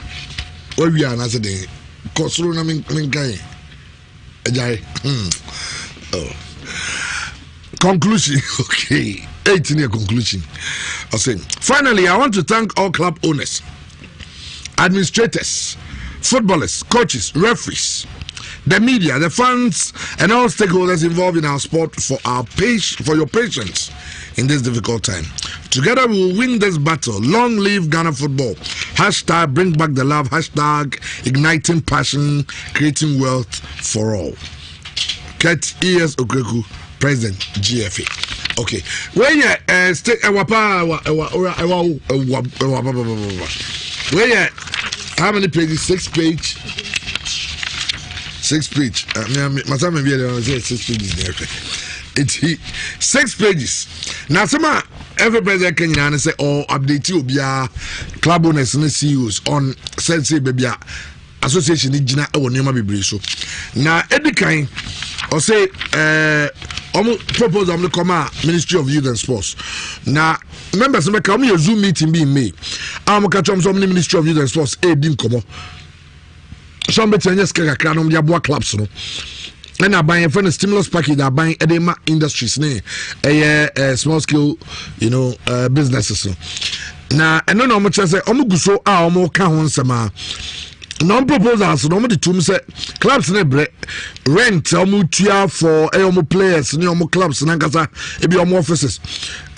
[SPEAKER 3] what we are answering. Kosruna minkai. Conclusion. Okay. 18-year conclusion. I say, finally, I want to thank all club owners, administrators, footballers, coaches, referees, the media, the fans, and all stakeholders involved in our sport for your patience in this difficult time. Together we will win this battle. Long live Ghana football. Hashtag bring back the love. Hashtag igniting passion, creating wealth for all. Ket E.S. Okreku, President GFA. Okay. When you state how many pages? 6 page. 6 page. My time maybe 6 pages there. It's 6 pages. Now, some every president can say update you obia club owners and CEOs on say baby association ni gina e wonema bebre so na edikan or say propose am come Ministry of Youth and Sports na members make come your Zoom meeting be in May am catch some Ministry of Youth and Sports din komo some better yes kakra no dia boa clubs no and I buy a stimulus package I buy edema industries ne small scale businesses na and no much say omuguso a omo ka ho nsema non-proposals no the two say clubs ne rent omutua for omo players ne omo clubs na kasa e be omo offices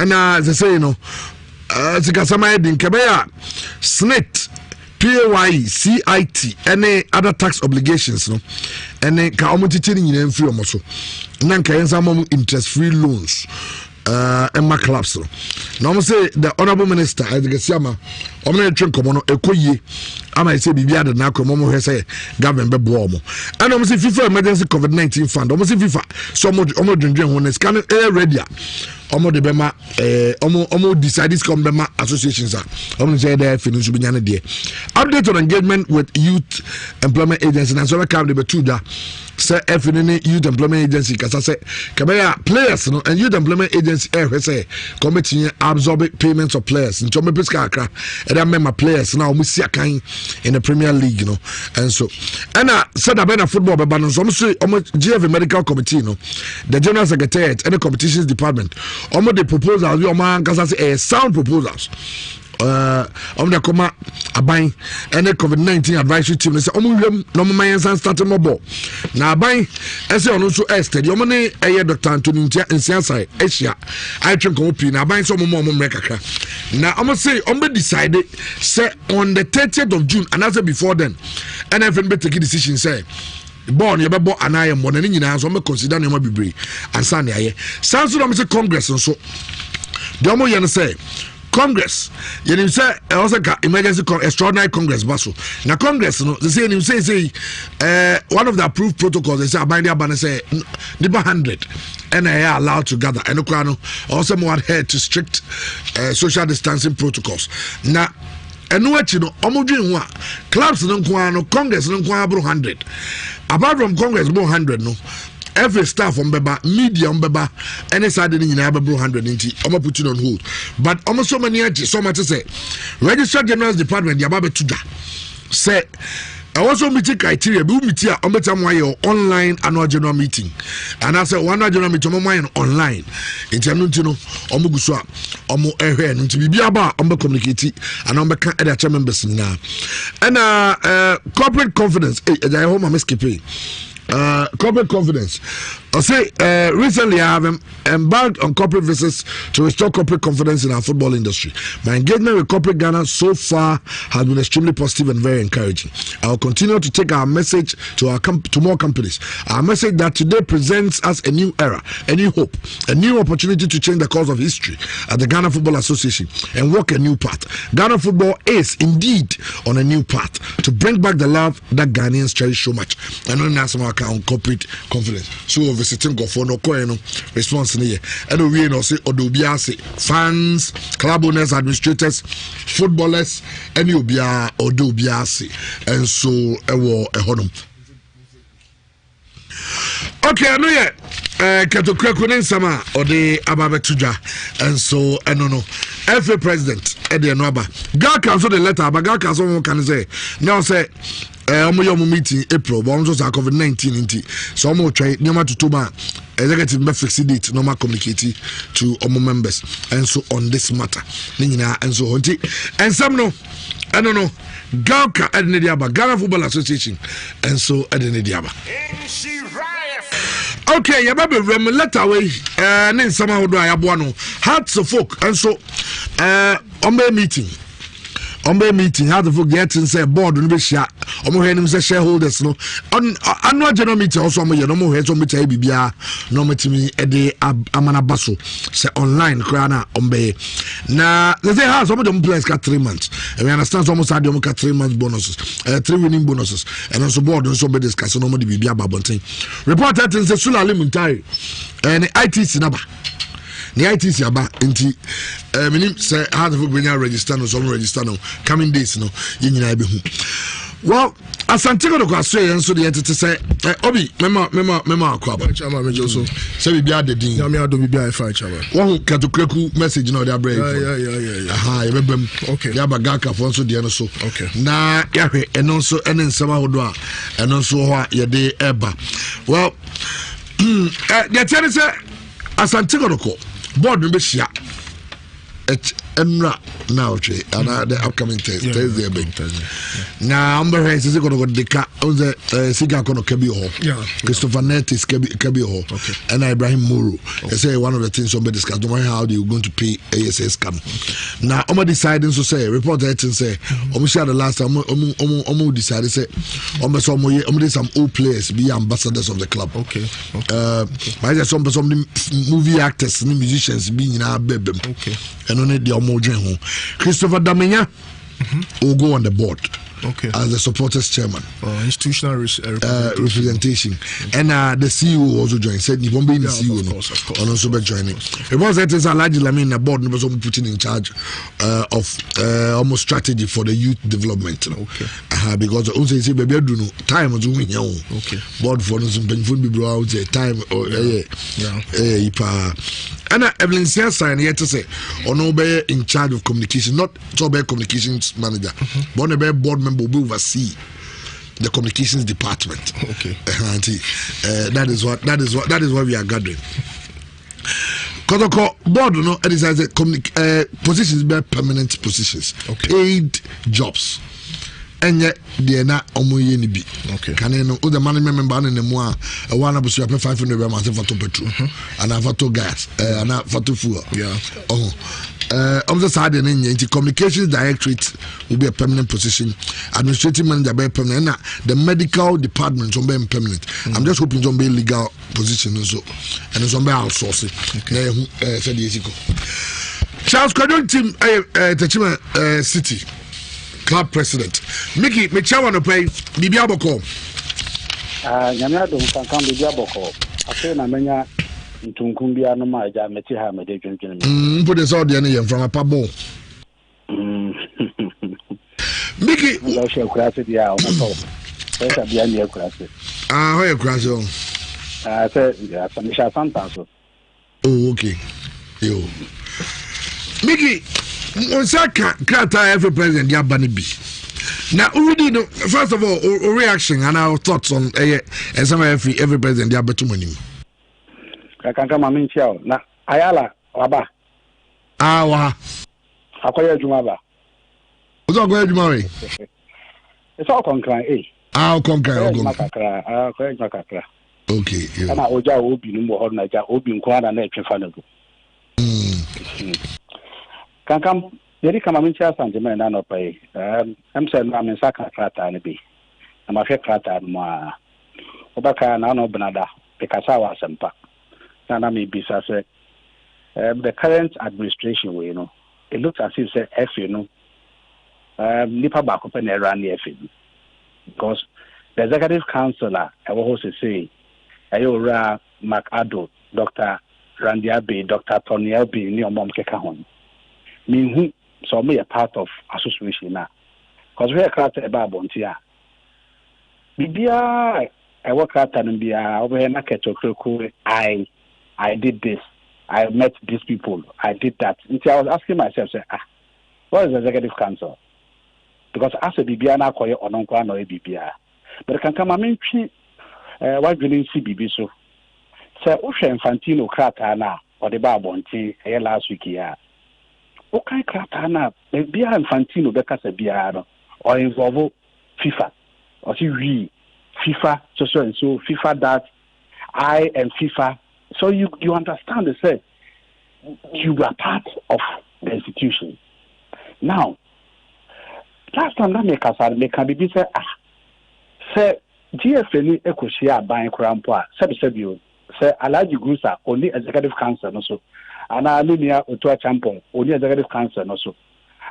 [SPEAKER 3] and as I say sikasama din kebeya snit PAYE, CIT, any other tax obligations, no, and ka omutiti nyina mfiri omoso. Na nka yensa mom interest-free loans. Emma clubs no. Now say the honorable minister Edgesiama, omne twen komo ekoyie. Ama say bibia de na komo mo say government be boa mo. And say FIFA emergency COVID-19 fund. Say FIFA so omo dwendwen ho na scan ready. Omo de bema omo decide this come bema associations are. Omo say there finish bi nyane de. Update on engagement with youth employment agency and so come the two da. Say FNN youth employment agency kasa say kabaya players no and youth employment agency say committee absorb payments of players nti me peska akra e da member players now omo si akan in the Premier League and so and said about football be ban so omo GF medical committee the general secretariat and the competitions department omo the proposals we omo kasa say sound proposals on the coma aban and the COVID-19 advisory team they say omulem no man starting mobile na aban ese ono so ested yomone eye Dr. Anthony Nhyira Asia I train come pi na aban so mo kakra na omo say omo decide say on the 30th of June and as before then NFN be take decision say born you be born anaye mo na nyina so me consider no bibre ansa na aye sanso do me say congress so the omo yen say Congress, you say also emergency extraordinary Congress baso. Now Congress, no, they say one of the approved protocols. They say about the ban say never 100, and they are allowed to gather. And also more adhere to strict social distancing protocols. Now, and what you know, clubs no Congress no 100. Apart from Congress, 100 no. Every staff on Beba, media on Beba, any side in Yaba 100 I'm put it on hold. But almost so many so much to say. Registered General's Department, Yababa Tuda say I also meet criteria, we meet here on online annual general meeting. And I said one general meeting online. In Janutino, Omuguswa, Omo Ehren, to be about communicate and Omba members now. And corporate confidence, I hope I'm escaping. Corporate confidence. I say recently I have embarked on corporate visits to restore corporate confidence in our football industry. My engagement with corporate Ghana so far has been extremely positive and very encouraging. I will continue to take our message to to more companies. Our message that today presents us a new era, a new hope, a new opportunity to change the course of history at the Ghana Football Association and walk a new path. Ghana football is indeed on a new path to bring back the love that Ghanaians cherish so much. And on corporate confidence. So visiting go for no response here. And we know say odobiase fans, club owners, administrators, footballers, and you be odobiase. And so a honum. Okay, I know yet. Katokrakune sama or the Ababetuja, and so I don't know. Every president at the Noba. God cancel the letter, but God cancel can say. Now say meeting April, but also COVID-19 so I'm try to Tuba executive me fix date normal communicate to our members and so on this matter. And so on and some no I don't know Gauka Adnediaba, Ghana Football Association, and so Adnediaba. Okay, ya baby letter away then somehow do I abuano hearts of folk and so on meeting how the folk get and say board no be share omo henim say shareholders no on annual general meeting also omo no mo he so meet bibia no metimi e de amana baso say online kra na ombe na they say how some of them players got 3 months and we understand some of them got 3 months bonuses 3 winning bonuses and also board so be discuss no mo de bibia babonten report that say Sula Limuntai and IT Sinaba the ITC aba nti minim say how to bring register no some register no coming days no yina be hu. Well, asante ko kwaso yen so de yentete say obi mema akwaba
[SPEAKER 1] chama mejo so
[SPEAKER 3] say bibia de din
[SPEAKER 1] ya me ado bibia fa chama
[SPEAKER 3] won katokreku message no de abre
[SPEAKER 1] yeah
[SPEAKER 3] aha ye bebem
[SPEAKER 1] okay
[SPEAKER 3] ya baga ka fon so de no so
[SPEAKER 1] okay
[SPEAKER 3] na ya hwe eno so ene nsema hodo a eno so ho a ye de eba. Well, the tell say asante ko board no be hia Emra now and the upcoming Thursday big now I'm very sick on the car on the Siga Kono Kabi Hall, Christopher Nettis Kabi Hall, and Ibrahim Muru. They say one of the things somebody discussed, no matter how you're going to pay ASS come. Now, I'm deciding to say, report that and say, share the last time, decided say, some old players be ambassadors of the club. By some movie actors, musicians being in our baby. And on it, the Christopher Damenya will go on the board as the supporters chairman.
[SPEAKER 1] Institutional
[SPEAKER 3] representation. And the CEO also joined. Said he won't be in the CEO. Of course. Also be joining. It was that is a large Lamina board was putting in charge of almost strategy for the youth development. Because also say baby do no time was doing board for some painful be brought out time or and Evelyn sign here to say or be in charge of communication, not to be communications manager, but be board member will oversee the communications department. That is what we are gathering. Because board no it is as a positions be permanent positions, paid jobs. And yet they are not omoye ni bi. Can you know the management member in the moa one of us pay 500 rand for petrol and for gas and for fuel. On the side the communications directorate will be a permanent position, administrative manager be permanent, the medical department will be permanent. I'm just hoping to be legal position also and it's on be outsourcing. Charles Quadron team Techima City club president Mickey Mechawa no pay bibia boko
[SPEAKER 4] nyamya do kan bibia boko afi na menya ntunkun bia no ma ja meti ha me de dwendwen
[SPEAKER 3] put this out there no from a pabo Mickey
[SPEAKER 4] lo she kurase dia o to pesa bia ni kurase
[SPEAKER 3] ho e kurase o
[SPEAKER 4] se ya samisha santa so
[SPEAKER 3] okay yo Mickey Onsaka krata every president ya bani bi. Now already no first of all reaction and our thoughts on some every president ya betu money.
[SPEAKER 4] Kanka mama ntia na ayala waba.
[SPEAKER 3] Wa.
[SPEAKER 4] Akoya adwuma ba.
[SPEAKER 3] Ozo akoya adwuma we.
[SPEAKER 4] It's all concern
[SPEAKER 3] concern
[SPEAKER 4] makakra akoya makakra.
[SPEAKER 3] Okay.
[SPEAKER 4] Ana oja obi no mo ho na ja obi nko na etwefa na go. Kankam yeri kama mincha sanjema na no pai amsa na mensa ka krata ne bi na ma hwe krata no a obaka na no benada pekasa wa sempa na me bisa say the current administration we it looks as if say FA nipa ba ko pe na run the FA because the executive councillor I will say ayora McAddo Dr. Randy Abbey Dr. Tony Abbey ni omom keka hon me so me a part of association now because we are character about bontia bibia I work out and be over na ketokreku I did this, I met these people, I did that. Until I was asking myself, say, what is the executive council? Because as a bibia na koye ononkwa no bibia but can come amen why didn't see bibi so say Usha Infantino krata na or the babonti last week ya okay krata na bia Infantino beka se bia no or involve FIFA or see we FIFA so and so FIFA that I and FIFA so you understand the say you are part of the institution now. Last time that make us make be say GFA ni ekoshia ban krampo a sebisebio say Alhaji Gusa only executive council no so ana Alunia Otua Champon only executive council no so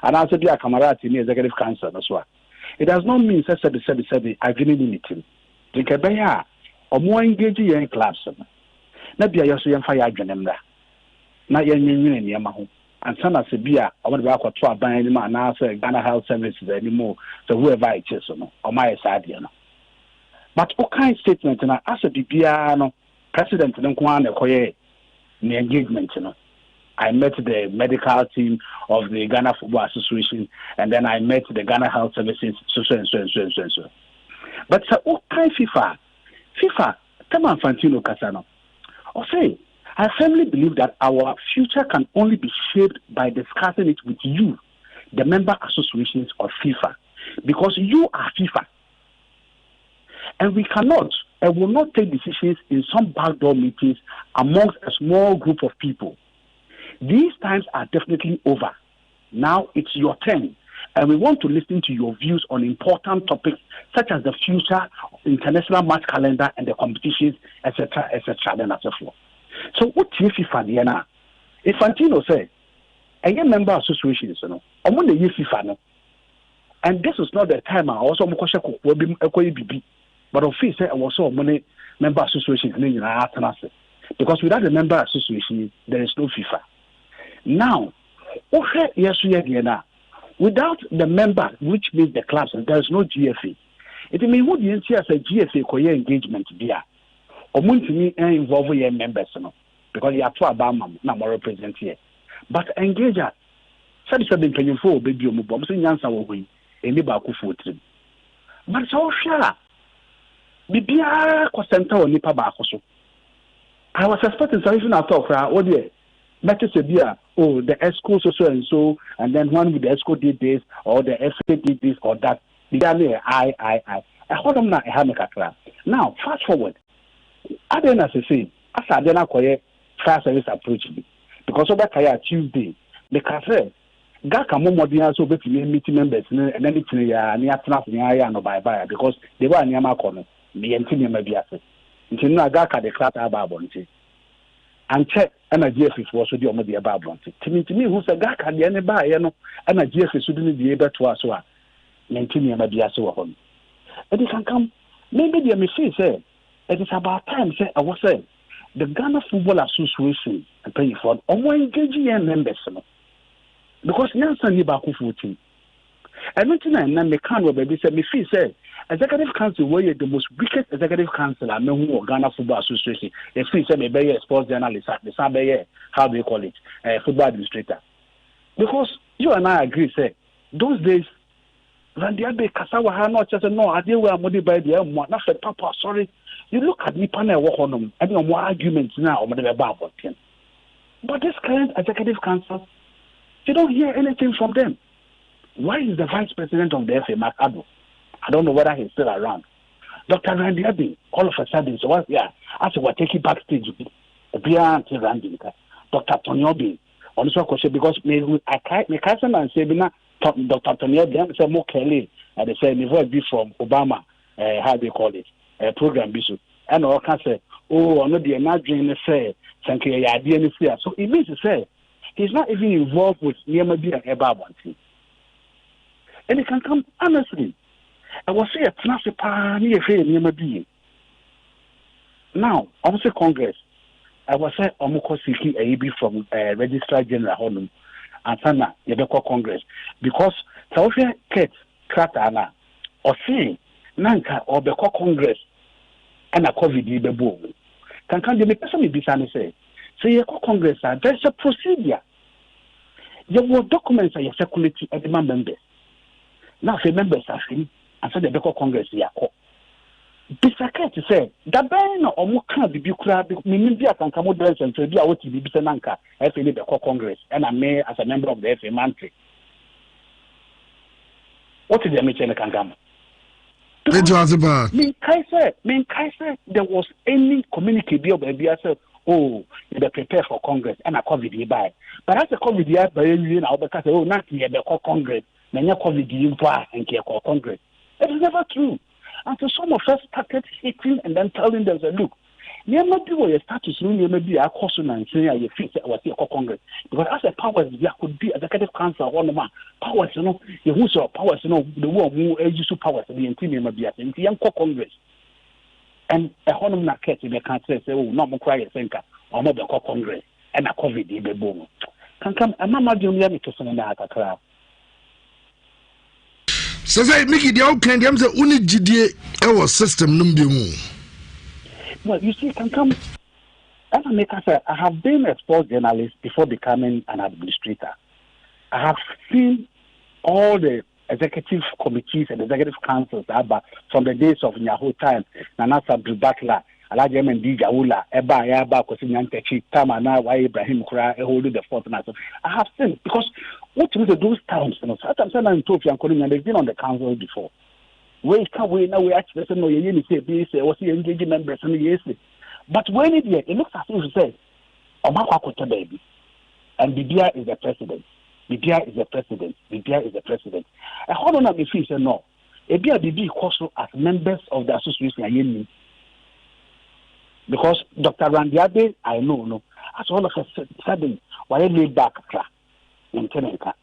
[SPEAKER 4] ana say bia Kamarati ni executive council no so it does not mean say sebi agreement meeting dikebeya omo engage yen clubs na bia yeso yen fa ya adwenem da na yenyenye niyama ho ansa na se bia omo de ba akwato aban ni ma na say Ghana Health Services anymore so whoever it is no o ma yesade no but o kind statement na as a bibia no president no kwa na koye the engagement no I met the medical team of the Ghana Football Association and then I met the Ghana Health Services so but so o kind FIFA Tama Fantino Casano or say I firmly believe that our future can only be shaped by discussing it with you, the member associations of FIFA, because you are FIFA. And we cannot and will not take decisions in some backdoor meetings amongst a small group of people. These times are definitely over. Now it's your turn. And we want to listen to your views on important topics such as the future, international match calendar, and the competitions, etc., and so forth. So what FIFA Diana? If Fantino say, a member associations, you know, I'm on the FIFA no. And this is not the time I also will be a BB. But of course, I was so many member associations because without the member association, there is no FIFA. Now, okay, yes, without the member, which means the clubs, there is no GFA. It means what you see as a GFA engagement there. Or me involve your members, no, because you have to Obama now represent here. But engage us. Said something can you for baby mobile, saying answer will win any baku for trim. But so sure. Bibia ko center on nipa baako so. I was expecting something I talk what dear. Better say bia oh the ESCO so and then one with the ESCO did this or the FA did this or that. I hold them now a hammer. Now fast forward. I don't know say as I don't know fire service approach me because of that Tuesday the cafe Gaka mo modern so be meeting members and then it's near traffic no bye because they were near my corner. The entire may be assessed. Until now, Gaka the class about bonty. And check and a GF is also the only about bonty. To me, who's a Gaka the any buy, and a GF shouldn't be able to us. Mentini may be as well. And it can come. Maybe the machine say it is about time. Say I was saying the Ghana Football Association and pay for almost engaging members. Because Nancy Nibaku 14. And nothing and me can't baby said me feel say executive council where the most weakest executive council I know who Ghana Football Association. They feel say me be a sports journalist, the same be how do you call it, football administrator. Because you and I agree say those days when the be Kasawa ha not just no I deal with money by the not for papa sorry. You look at me panel work on them and more arguments now on the about him. But this current executive council, you don't hear anything from them. Why is the vice president of the FA, Mark Ado? I don't know whether he's still around. Dr. Randy Abbey, all of a sudden, so yeah, after we're taking backstage, Randy, Dr. Tony Obi, on this question, because my cousin and Sabina, Dr. Tony Obi, say more Kelly, and they say, never be from Obama, how they call it, program bishop. And all can say, oh, I'm not the imagine say, thank you, idea. So it means to say, he's not even involved with Niamabi and Ebabanti. And it can come honestly. I was say a transfer near Niamabi. Now, I was say Congress. I was say Omoko Siki AEB from Registrar General Honum and Sana Yabeko Congress. Because Taufia Kate Kratana or say Nanka or Beko Congress and a COVID Bebo. Can the person be say Yako Congress, there's a procedure. There were documents that you circulating at the members. Now, the members are free, and so the Beko Congress, they are called. Bisaka to say, the ban or more can't be crab, Mindia can come out and say, be out to be Bisananka, FA Beko Congress, and I may as a member of the FA Mantri. What is the mission can come? Mean Kaiser, there was any communique deal by BSF. Oh, they prepare for Congress and a COVID by. But as a COVID by you know, because oh, not here the Congress, many COVID and care Congress. It is never true. And so some of us started hating and then telling them, look, there may be a status room, there may be a caution and say, I fix it was here Congress. Because as a powers, there could be executive council, one man, powers, you know, the who saw powers, you know, the one who use powers, the interior may be at the young Congress. And a honor na ket in the country say, oh, no more cry a thinker, or more the Congress. and a COVID be boom. Can come a mama junior to send a crowd.
[SPEAKER 3] So say Mickey the old can them the only GDA our system number.
[SPEAKER 4] Well, you see, can come. As I make say, I have been a sports journalist before becoming an administrator. I have seen all the executive committees and executive councils from the days of Yahoo time, Nana Sabri Bakla, Alaji MND Jaula, Eba Yaba, Kosinyantechi, Tamana, Why Ibrahim Kura, holding the fort. I have seen, because what to those times, sometimes I'm told you, and they've been on the council before. We can't wait now, we actually say, no, you say, what's the engaging members and yes. But when it looks as if you say, Omakwa baby, and Bibia is the president. Bibia is the president. Bibia is the president. I hold on at the fee, say no. Bibia Bibi also as members of the association. Because Dr. Randiabe, I know, no. As all of a sudden, why I laid back in Tenenka.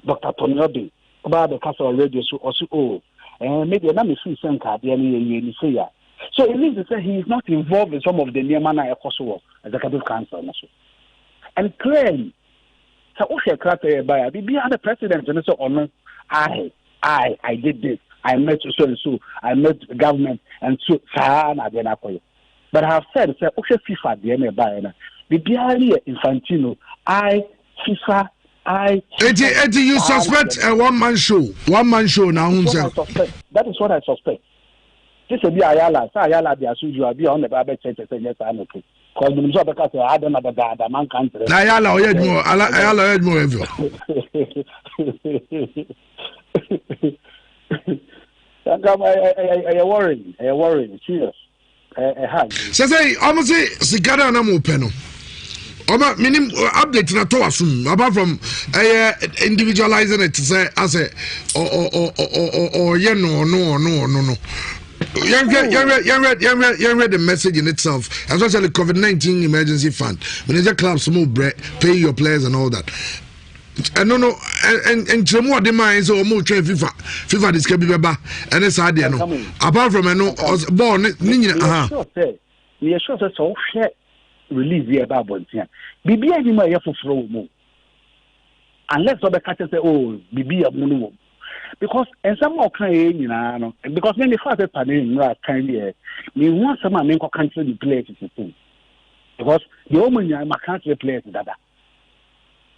[SPEAKER 4] Dr. Tonyobi, about the castle radio, so also, and maybe I'm a free center, the say. So it means to say he is not involved in some of the Niamana Kosovo executive council. And clearly, so be the president and so on. I did this. I met so and so. I met the government and so. But I have said, FIFA the Infantino. I FIFA.
[SPEAKER 3] You suspect a one-man show. One-man show now.
[SPEAKER 4] That is what I suspect. This will be Ayala. So Ayala, they are usual. Be on the Bible church and say yes, I'm okay. Because the Minister because I don't know the man can't.
[SPEAKER 3] Ayala, Ayala, more ever.
[SPEAKER 4] I worry. Serious.
[SPEAKER 3] Say, almost say, Sigara na mo peno. Oba minim update na to asum apart from individualizing it to say as a or yeah no. You read the message in itself, especially COVID-19 emergency fund. Manager clubs move pay your players and all that. And no, and more demands or more train FIFA this can be baba and it's hard no. Apart from no born
[SPEAKER 4] we are sure so share release the about Bibi anima here for throw unless other catches say oh Bibi abunu. Because and some more kind, because when the father panel kind of me want some men can cancel the players because the woman I can't replace that.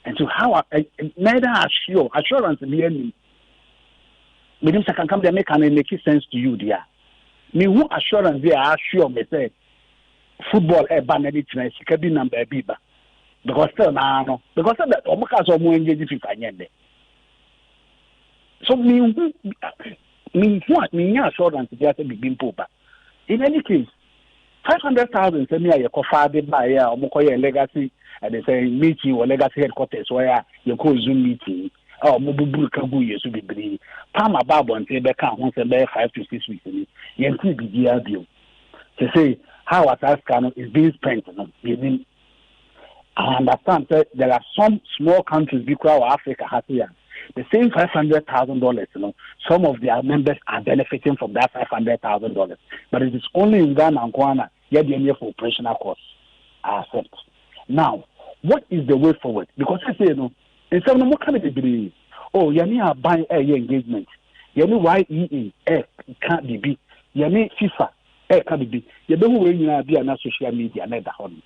[SPEAKER 4] And so how neither assurance be any. Maybe I can come there make sense to you there. Me who assurance there assure me say football ban tonight can be number biba because still no because that omaka so mo engage FIFA. So me assurance there to be being poor. In any case, 500,000 send me a cofade by a legacy and they say meeting or legacy headquarters where you call Zoom meeting or Mobu Kabu yes to be brave. Palma Babo and Rebecca once a bear 5 to 6 weeks in it. Yanti be the deal. To say how a task is being spent. I understand that there are some small countries, Africa has here. The same $500,000, some of their members are benefiting from that $500,000. But it is only in Ghana and Ghana, yet the area for operational costs are accepted. Now, what is the way forward? Because I say, in some more kind of degree, you are buying engagement. You know YEA, can't be. You need FIFA, can't be. You don't know be on social media, neither on.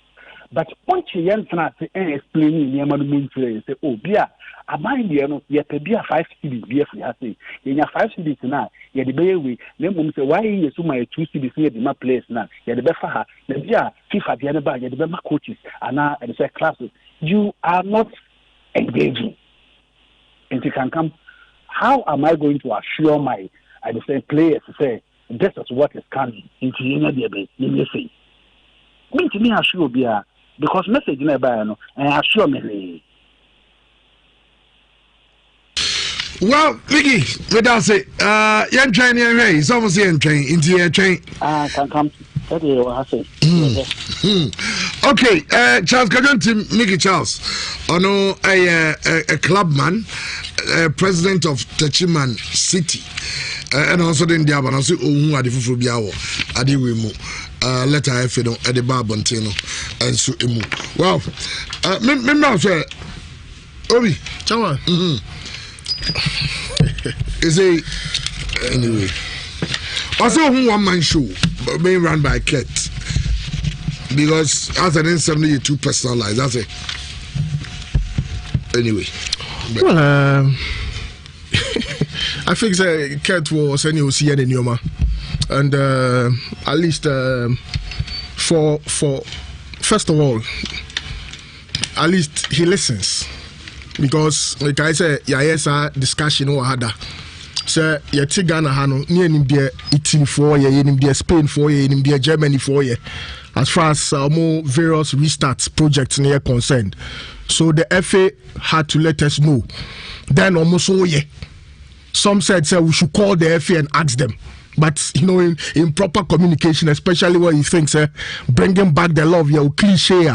[SPEAKER 4] But once you enter explaining the amount say, Bia, I mind you, you have to be a 5 cities, BF, in your 5 cities now, you have the way, then say, why you assume my 2 cities here in my place now, you have the better, the Bia, FIFA, the other, you have the better coaches, and now, and say classes. You are not engaging. And you can come, how am I going to assure my, I say, players to say, this is what is coming into your say? Me to me, assure Bia. Because message never and assure me.
[SPEAKER 3] Well, Vicky, without say, young train, it's almost young train into your train.
[SPEAKER 4] Can come. Okay,
[SPEAKER 3] Charles, can to Mickey Charles? A clubman, president of Techiman City, and also in Diabana, also who are the Fufu Biawo, Adiwimu. letter FA no at the Barbantino and so emu. Wow. Me now say Obi.
[SPEAKER 5] Chama.
[SPEAKER 3] Is a anyway. Also one man show being run by Kurt. Because as an N70 too personalized, that's it. Anyway.
[SPEAKER 5] Well, I think Kurt will send you see any Nyoma. And at least for first of all, at least he listens. Because like I said, yes, discussion or had so you take Ghana hano near India Italy for you, India Spain for you, India Germany for you, as far as more various restarts projects near concerned. So the FA had to let us know. Then almost some said we should call the FA and ask them. But you know, in proper communication, especially when you think, bringing back the love, you cliche,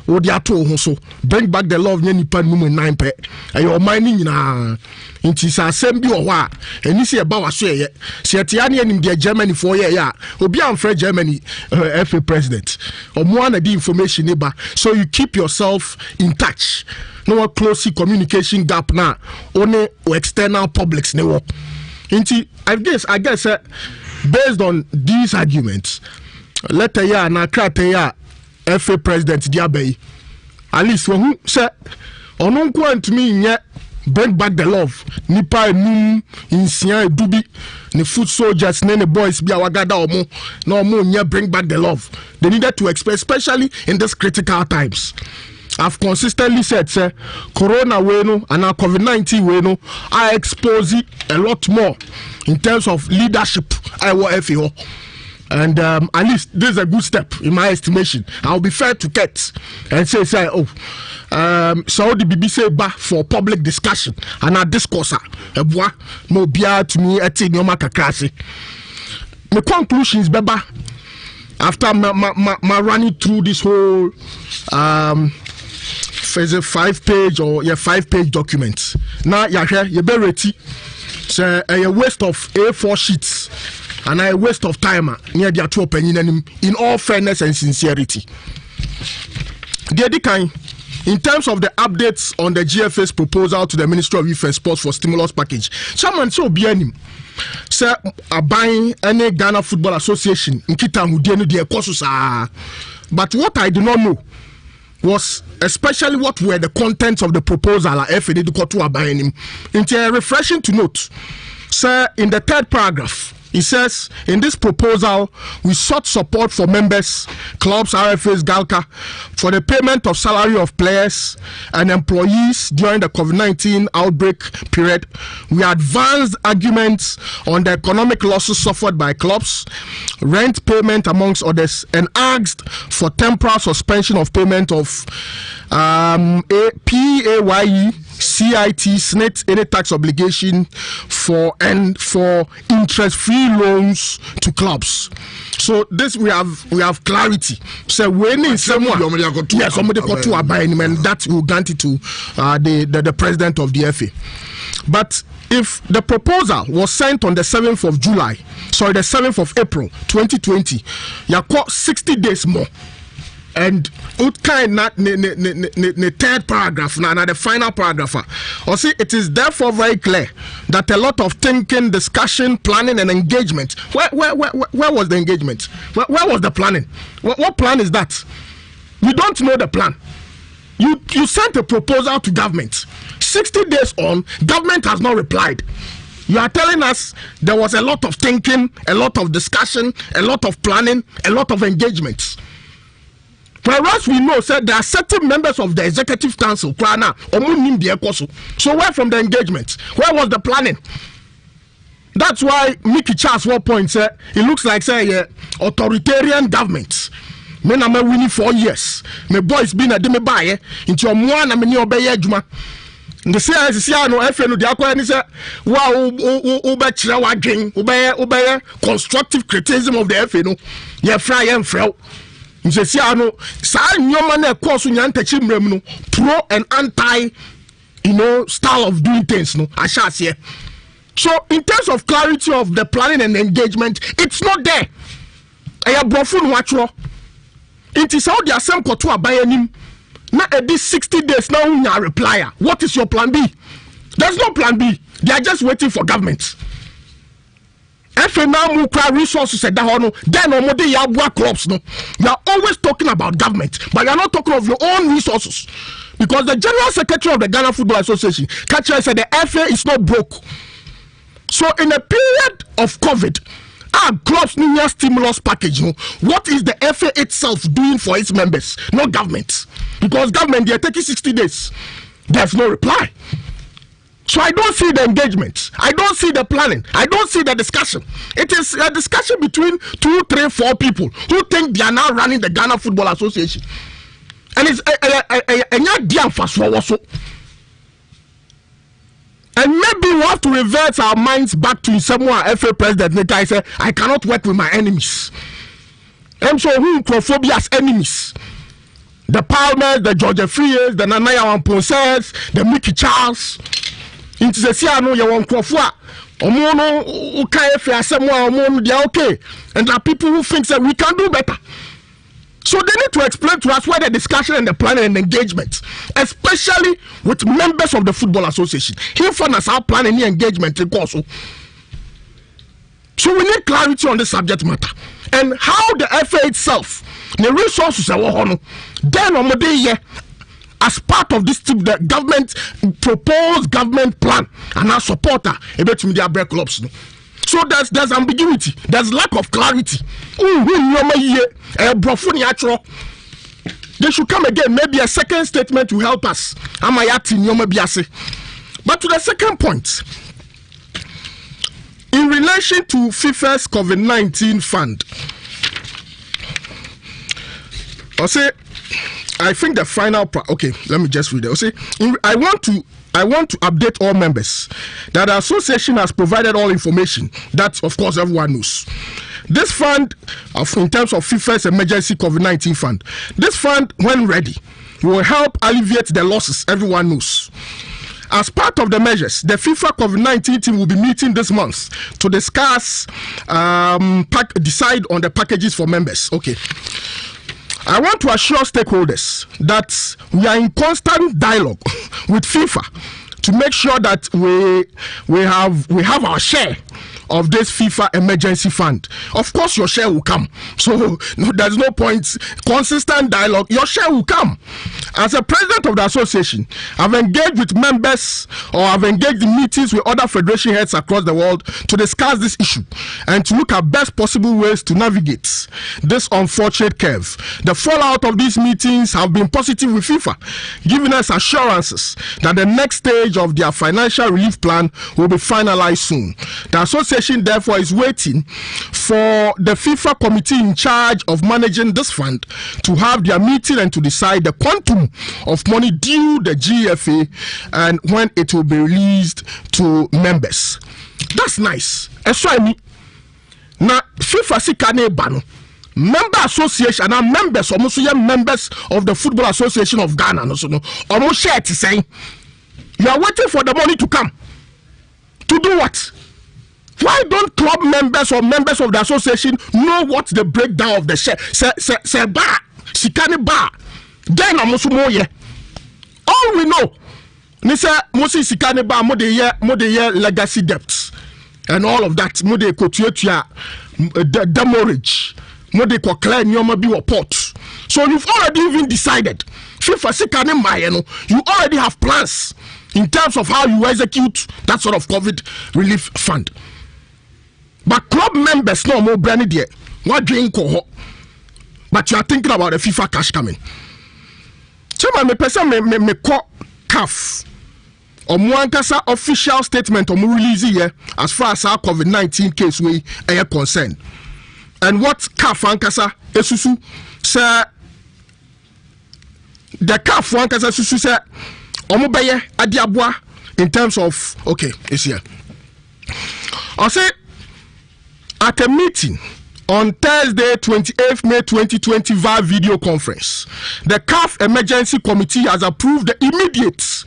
[SPEAKER 5] what they are told so bring back the love, you pan woman 9 pe, and you're mining in into assembly or what, and you see about what say, Tiani and India Germany for yeah, Obi and Fred Germany FA president, or more than the information neighbor, so you keep yourself in touch. No close communication gap now, only external publics no. I guess based on these arguments, let a year na krate FA president Diaby. At least when who say on to me yet bring back the love. Nipa num insia dubi the foot soldiers ne the boys be awagada omo no mo nya bring back the love. They needed to express, especially in these critical times. I've consistently said, Corona way no and our COVID-19 way no, I expose it a lot more in terms of leadership. I will FAO. And at least this is a good step in my estimation. I'll be fair to Kurt and say, so the BBC back for public discussion and our discourse. No beer to me at Nyoma Kakrasi. My conclusions, Beba, after my running through this whole is a 5-page or 5-page document. Now you be ready. So a waste of A4 sheets and a waste of time near the two opinion in all fairness and sincerity. In terms of the updates on the GFA's proposal to the Ministry of Youth and Sports for stimulus package, someone so behind him. Sir, buying any Ghana Football Association in Kitan but what I do not know was especially what were the contents of the proposal it's refreshing to note, sir, in the 3rd paragraph it says, in this proposal, we sought support for members, clubs, RFAs, GALCA, for the payment of salary of players and employees during the COVID-19 outbreak period. We advanced arguments on the economic losses suffered by clubs, rent payment amongst others, and asked for temporary suspension of payment of PAYE, CIT, SNIT, any tax obligation for interest-free loans to clubs. So this we have clarity. So when in someone, yes, somebody got to buy him, and that will grant it to the president of the FA. But if the proposal was sent on the 7th of April 2020, you got 60 days more. And what kind not the 3rd paragraph now the final paragraph. Or see, it is therefore very clear that a lot of thinking, discussion, planning, and engagement. Where was the engagement? Where was the planning? What plan is that? We don't know the plan. You sent a proposal to government. 60 days on, government has not replied. You are telling us there was a lot of thinking, a lot of discussion, a lot of planning, a lot of engagements. Whereas we know said there are certain members of the executive council. So where from the engagement? Where was the planning? That's why Mickey Charles 1 point said it looks like say authoritarian government. Men are winning 4 years. My boys been a demi buy into a one and many obey juma. The CIC no FA no the akwa say wow ubechira wadwen ubey constructive criticism of the FA no ye fry and fro. Pro and anti, style of doing things. No, I shall say. So, in terms of clarity of the planning and engagement, it's not there. Eya brofo no atwo. Inti Saudi asem koto abayanim. Na this 60 days now unya reply. What is your plan B? There's no plan B. They are just waiting for government. If you now move resources at the then omode yabwa crops no. You are always talking about government, but you are not talking of your own resources. Because the General Secretary of the Ghana Football Association, Kacha, said the FA is not broke. So in a period of COVID, our clubs need a stimulus package. No? What is the FA itself doing for its members? No government. Because government, they are taking 60 days. There's no reply. So I don't see the engagement. I don't see the planning. I don't see the discussion. It is a discussion between 2, 3, 4 people who think they are now running the Ghana Football Association. And it's a and maybe we have to revert our minds back to someone FA president. The guy said, I cannot work with my enemies. And so who xenophobia as enemies? The Palmers, the Georgia Freers, the Nanaya Wamponsers, the Mickey Charles. Into the Siano Yawankofua. Omono okay FA someone omono they are okay. And there are people who think that we can do better. So they need to explain to us why the discussion and the planning and engagement, especially with members of the Football Association. Here for us our planning and engagement also. So we need clarity on the subject matter and how the FA itself, the resources are on. Then on the day as part of this the government proposed government plan and our supporter about media break clubs. So there's ambiguity, there's lack of clarity. They should come again. Maybe a second statement will help us. But to the second point, in relation to FIFA's COVID-19 fund, I think the final okay, let me just read it. I want to update all members that the association has provided all information that, of course, everyone knows. This fund, in terms of FIFA's emergency COVID-19 fund, this fund, when ready, will help alleviate the losses everyone knows. As part of the measures, the FIFA COVID-19 team will be meeting this month to discuss, decide on the packages for members. Okay. I want to assure stakeholders that we are in constant dialogue with FIFA to make sure that we have our share of this FIFA emergency fund. Of course, your share will come. So there's no point. Consistent dialogue, your share will come. As a president of the association, I've engaged with members or I've engaged in meetings with other federation heads across the world to discuss this issue and to look at best possible ways to navigate this unfortunate curve. The fallout of these meetings have been positive with FIFA, giving us assurances that the next stage of their financial relief plan will be finalized soon. The association therefore is waiting for the FIFA committee in charge of managing this fund to have their meeting and to decide the quantum of money due the GFA and when it will be released to members. That's nice. Now FIFA sikane bano member association and members almost members of the Football Association of Ghana almost share to say you are waiting for the money to come. To do what? Why don't club members or members of the association know what the breakdown of the share? Say bar, sikani bar. Then almost more yeah. All we know, Nisa Mosi sikani bar more the year legacy debts and all of that. More the kotuetua demorage. More the kokle nyoma bi report. So you've already even decided. FIFA sikani mayeno. You already have plans in terms of how you execute that sort of COVID relief fund. But club members no more brand there. What drink cohort? But you are thinking about the FIFA cash coming. So my person me call CAF or Mwankasa official statement or release here as far as our COVID-19 case we are concerned. And what CAF Ankasa Esusu say the CAF Ankasa Esusu say omobeye adiabwa in terms of okay, it's here. I say at a meeting on Thursday, 28th May 2020 via video conference, the CAF Emergency Committee has approved the immediate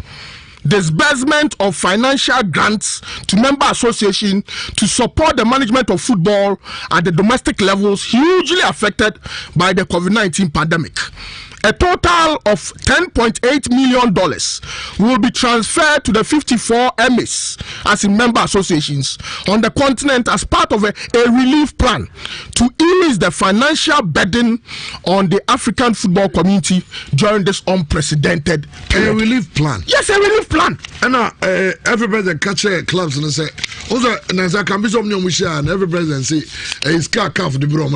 [SPEAKER 5] disbursement of financial grants to member association to support the management of football at the domestic levels hugely affected by the COVID-19 pandemic. A total of $10.8 million will be transferred to the 54 MAs as in member associations on the continent as part of a relief plan to ease the financial burden on the African football community during this unprecedented period.
[SPEAKER 3] A relief plan?
[SPEAKER 5] Yes, a relief plan.
[SPEAKER 3] And every president catch clubs and say, also, can be some new and every president say, it's car for the bureau.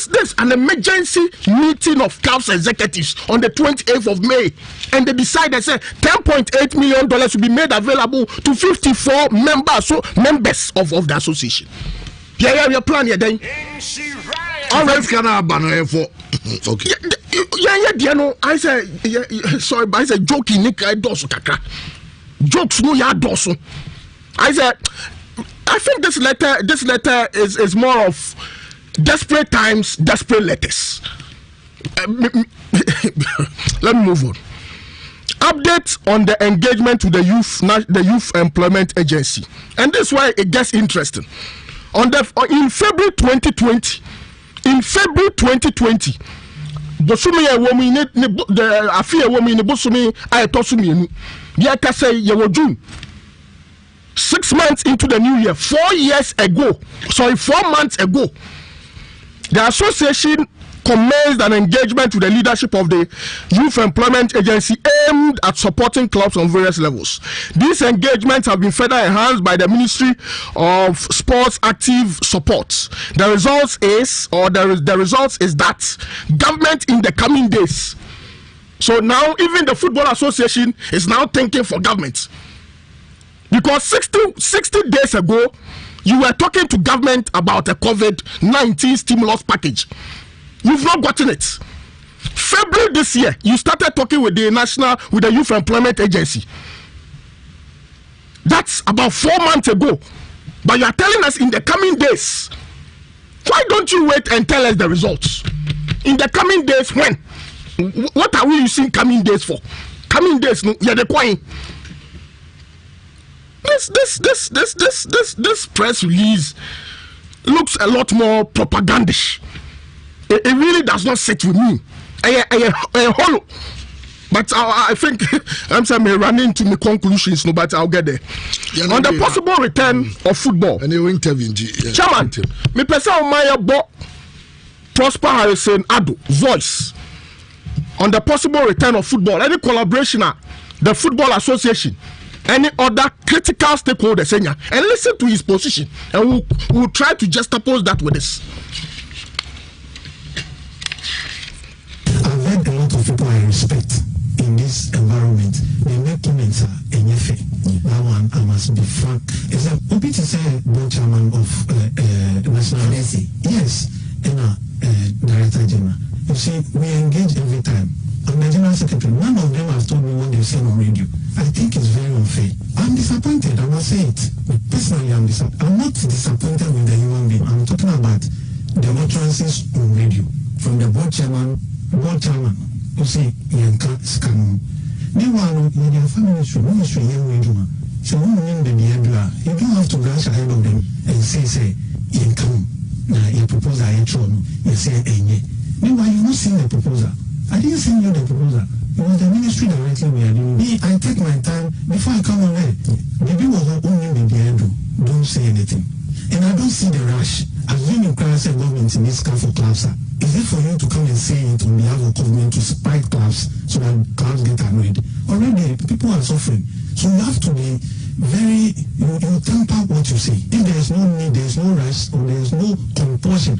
[SPEAKER 3] There's an emergency meeting of clubs executives on the 28th of May, and they decided say $10.8 million will be made available to 54 members of the association. Yeah, plan here then. All right, can I ban for? Okay. Yeah, no. I say sorry, but I say joking. Nick, I do so kakra. Jokes no ya do so. I said, I think this letter is more of desperate times, desperate letters. Let me move on. Updates on the engagement with the youth employment agency, and this is why it gets interesting. In February 2020, bosumi ya womi ne the afi ya womi ne bosumi ayetosumi enu. Ya ka say ye wo June. 6 months into the new year, 4 months ago, the association commenced an engagement with the leadership of the Youth Employment Agency aimed at supporting clubs on various levels. These engagements have been further enhanced by the Ministry of Sports Active Support. The result is that government in the coming days. So now even the Football Association is now thinking for government. Because 60 days ago, you were talking to government about a COVID-19 stimulus package. You've not gotten it. February this year, you started talking with the Youth Employment Agency. That's about 4 months ago. But you are telling us in the coming days. Why don't you wait and tell us the results? In the coming days, when? What are we using coming days for? Coming days, no, you're the coin. This press release looks a lot more propagandish. It really does not sit with me. Hollow. But I think I'm saying may run into my conclusions, no, but I'll get there. Yeah, on the possible return of football. And you interview, Chairman, me person Maya Bo Prosper Harrison Ado voice on the possible return of football. Any collaboration, the Football Association, any other critical stakeholders, and listen to his position, and we'll try to juxtapose that with this.
[SPEAKER 6] I've heard a lot of people I respect in this environment. They make comments in your face. That one, I must be frank. Is that Obi to say board chairman of National NSA? Yes, and Director General. You see, we engage every time. I'm the General Secretary. None of them have told me what they've said on radio. I think it's very unfair. I'm disappointed. I must say it. Personally, I'm disappointed. I'm not disappointed with the human being. I'm talking about the utterances on radio from the board chairman, who say, Yanka Scanon. Meanwhile, in your family, so you don't have to rush ahead of them and say, Yanka, your proposal, you say, meanwhile, you're not seeing the proposal. I didn't send you the proposal. It was the ministry directly we are doing. Me, I take my time before I come on air. Maybe we'll only be the don't say anything. And I don't see the rush. I've been in crisis government in this kind of clubs. Is it for you to come and say it on behalf of government to spike clubs so that clubs get annoyed? Already, people are suffering. So you have to be very, you temper what you say. If there is no need, there is no rush, or there is no compulsion,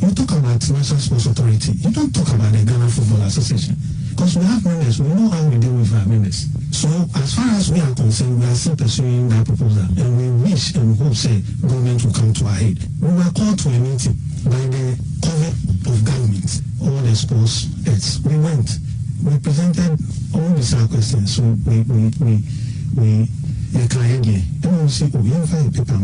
[SPEAKER 6] you talk about National Sports Authority. You don't talk about the Ghana Football Association. Because we have members, we know how we deal with our members. So as far as we are concerned, we are still pursuing that proposal. And we wish and hope, say, government will come to our aid. We were called to a meeting by the COVID of government, all the sports heads. We went. We presented all these questions. So we can't again. And we say, oh, you have a paper.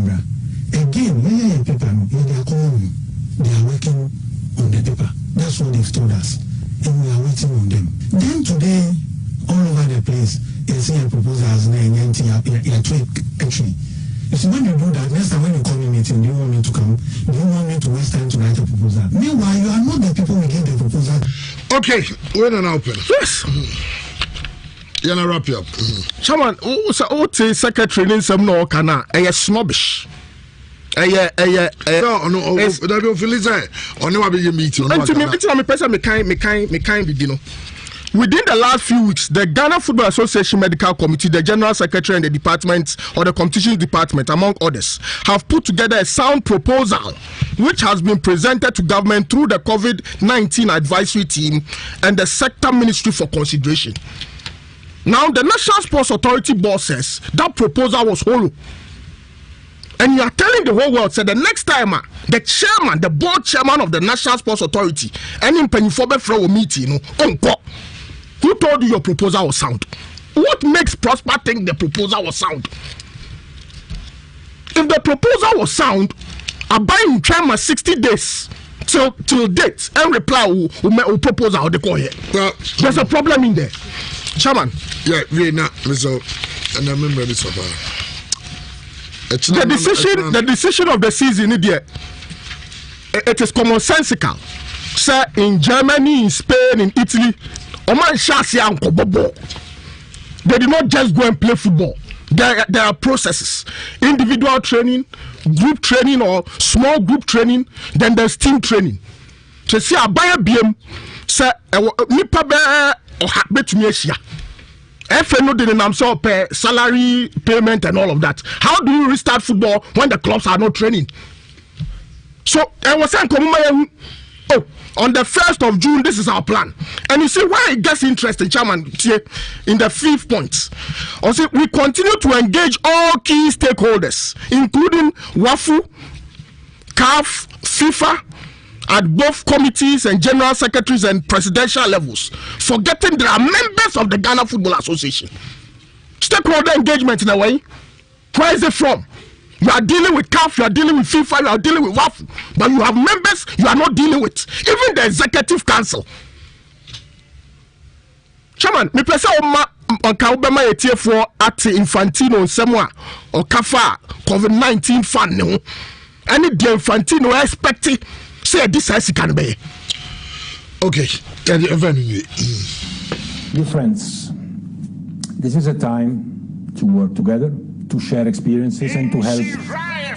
[SPEAKER 6] Again, yeah, paper, they are calling. They are working on the paper. That's what they've told us. And we are waiting on them. Then today, all over the place. You see a proposal as actually. You see, when you do that, next time when you call me meeting, do you want me to come? Do you want me to waste time to write a proposal? Meanwhile, you are not the people who give the proposal.
[SPEAKER 3] Okay, we're not open.
[SPEAKER 5] Yes.
[SPEAKER 3] You're not wrap you up.
[SPEAKER 5] Chairman, the secretary in some no kana snobbish.
[SPEAKER 3] No, that don't feel it. Only what be your meeting.
[SPEAKER 5] And to me, it's me person me kind be, you know. Within the last few weeks, the Ghana Football Association Medical Committee, the General Secretary and the department, or the Competition Department, among others, have put together a sound proposal which has been presented to government through the COVID-19 advisory team and the sector ministry for consideration. Now, the National Sports Authority board says that proposal was hollow. And you are telling the whole world, say the next time, the chairman, the board chairman of the National Sports Authority, any pennyphobe for a meeting, who told you your proposal was sound? What makes Prosper think the proposal was sound? If the proposal was sound, I buy him chairman 60 days till date and reply who proposal they call here. Well, there's a problem in there. Chairman.
[SPEAKER 3] Yeah, we not so and I remember this about
[SPEAKER 5] the decision of the season it is commonsensical. Sir, in Germany, in Spain, in Italy, they did not just go and play football. There are processes, individual training, group training, or small group training. Then there's team training. So see, I buy a BM. Sir, nipa be betumi ahyia. FNO didn't pay salary payment and all of that. How do you restart football when the clubs are not training? So I was saying, on the 1st of June, this is our plan. And you see why it gets interesting, Chairman, in the 5th point. Also, we continue to engage all key stakeholders, including WAFU, CAF, FIFA, at both committees and general secretaries and presidential levels, forgetting there are members of the Ghana Football Association. Stakeholder engagement in a way. Where is it from? You are dealing with CAF, you are dealing with FIFA, you are dealing with WAFU, but you have members you are not dealing with. Even the Executive Council. Chairman, me pese on Kaubema ETF at Infantino Semwa or Kafa COVID-19 fan no. Any the Infantino expecting say this as can be.
[SPEAKER 3] Okay.
[SPEAKER 6] Dear friends, this is a time to work together, to share experiences and to help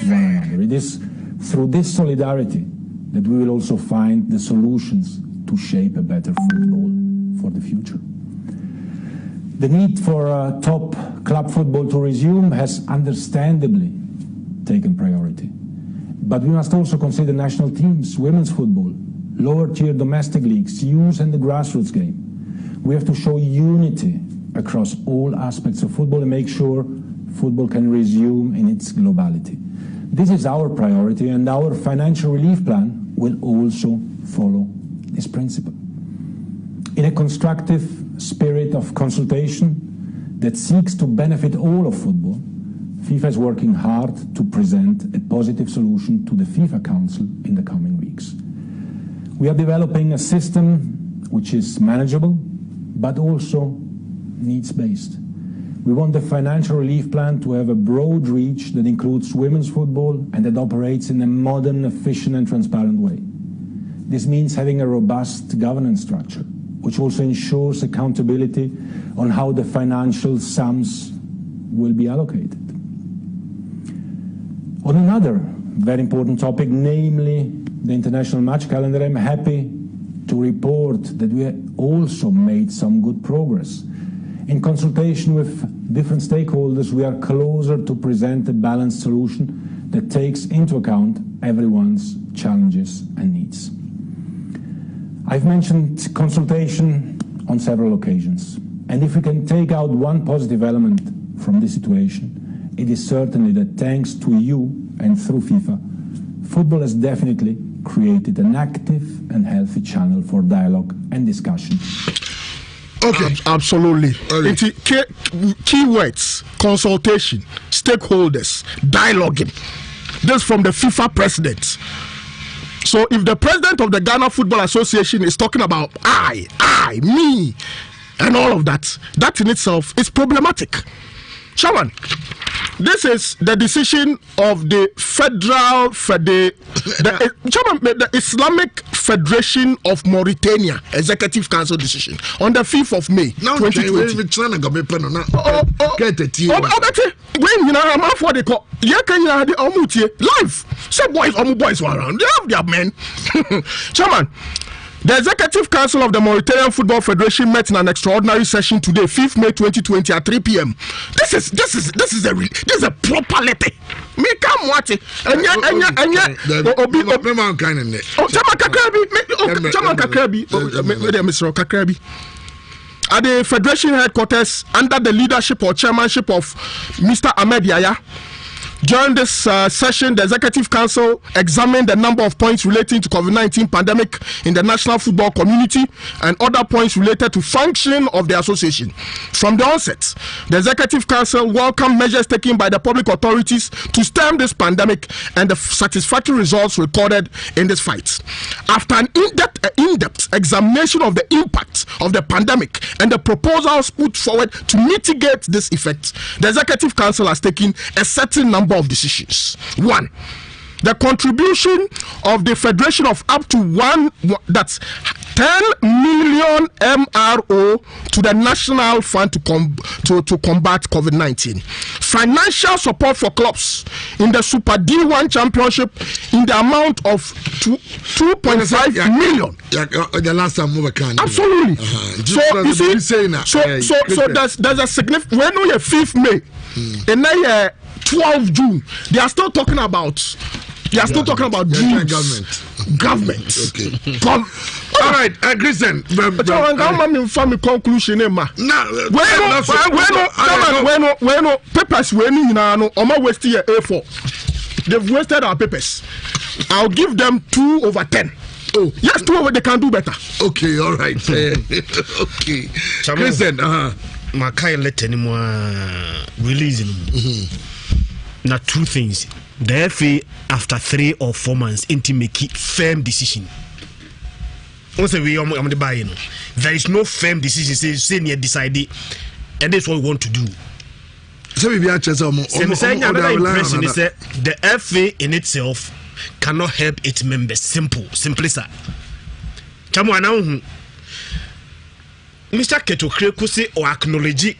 [SPEAKER 6] one another. It is through this solidarity that we will also find the solutions to shape a better football for the future. The need for top club football to resume has understandably taken priority. But we must also consider national teams, women's football, lower tier domestic leagues, youth and the grassroots game. We have to show unity across all aspects of football and make sure football can resume in its globality. This is our priority, and our financial relief plan will also follow this principle. In a constructive spirit of consultation that seeks to benefit all of football, FIFA is working hard to present a positive solution to the FIFA Council in the coming weeks. We are developing a system which is manageable, but also needs-based. We want the financial relief plan to have a broad reach that includes women's football and that operates in a modern, efficient and transparent way. This means having a robust governance structure, which also ensures accountability on how the financial sums will be allocated. On another very important topic, namely the international match calendar, I'm happy to report that we also made some good progress. In consultation with different stakeholders, we are closer to present a balanced solution that takes into account everyone's challenges and needs. I've mentioned consultation on several occasions, and if we can take out one positive element from this situation, it is certainly that thanks to you and through FIFA, football has definitely created an active and healthy channel for dialogue and discussion.
[SPEAKER 5] Okay, absolutely. Key words: consultation, stakeholders, dialoguing. This from the FIFA president. So if the president of the Ghana Football Association is talking about I, me, and all of that. That in itself is problematic. Chairman, this is the decision of the the Islamic Federation of Mauritania Executive Council decision on the 5th of May 2020. Live. Some boys were around. They have their men. Chairman, the Executive Council of the Mauritanian Football Federation met in an extraordinary session today, 5th May 2020 at 3 p.m. This is a proper letter. Me come watch it. At the Federation headquarters, under the leadership or chairmanship of Mr. Ahmed Yaya. During this session, the Executive Council examined the number of points relating to COVID-19 pandemic in the national football community and other points related to functioning of the association. From the onset, the Executive Council welcomed measures taken by the public authorities to stem this pandemic and the satisfactory results recorded in this fight. After an in-depth examination of the impact of the pandemic and the proposals put forward to mitigate this effect, the Executive Council has taken a certain number of decisions. 1. The contribution of the Federation of up to 10 million MRO to the National Fund to combat COVID-19. Financial support for clubs in the Super D1 Championship in the amount of 2.5 million.
[SPEAKER 3] The last time we were kind.
[SPEAKER 5] Absolutely. So there's a significant. When we are 5th May, and now 12 June, they are still talking about. Government.
[SPEAKER 3] Okay. All right, Christian.
[SPEAKER 5] Family conclusion. When papers waste here A4. They've wasted our papers. I'll give them 2/10. Oh yes, 2 over. They can do better.
[SPEAKER 3] Okay, all right. Okay, Christian.
[SPEAKER 1] Makai let anymore releasing. Now 2 things. The FA after 3 or 4 months into make firm decision. Once we am the buy, there is no firm decision. Say near decided, and that's what we want to do.
[SPEAKER 3] So we are just
[SPEAKER 1] another impression is that the FA in itself cannot help its members. Simply sir. Chamu anau Mr. Keto Krekusi or acknowledge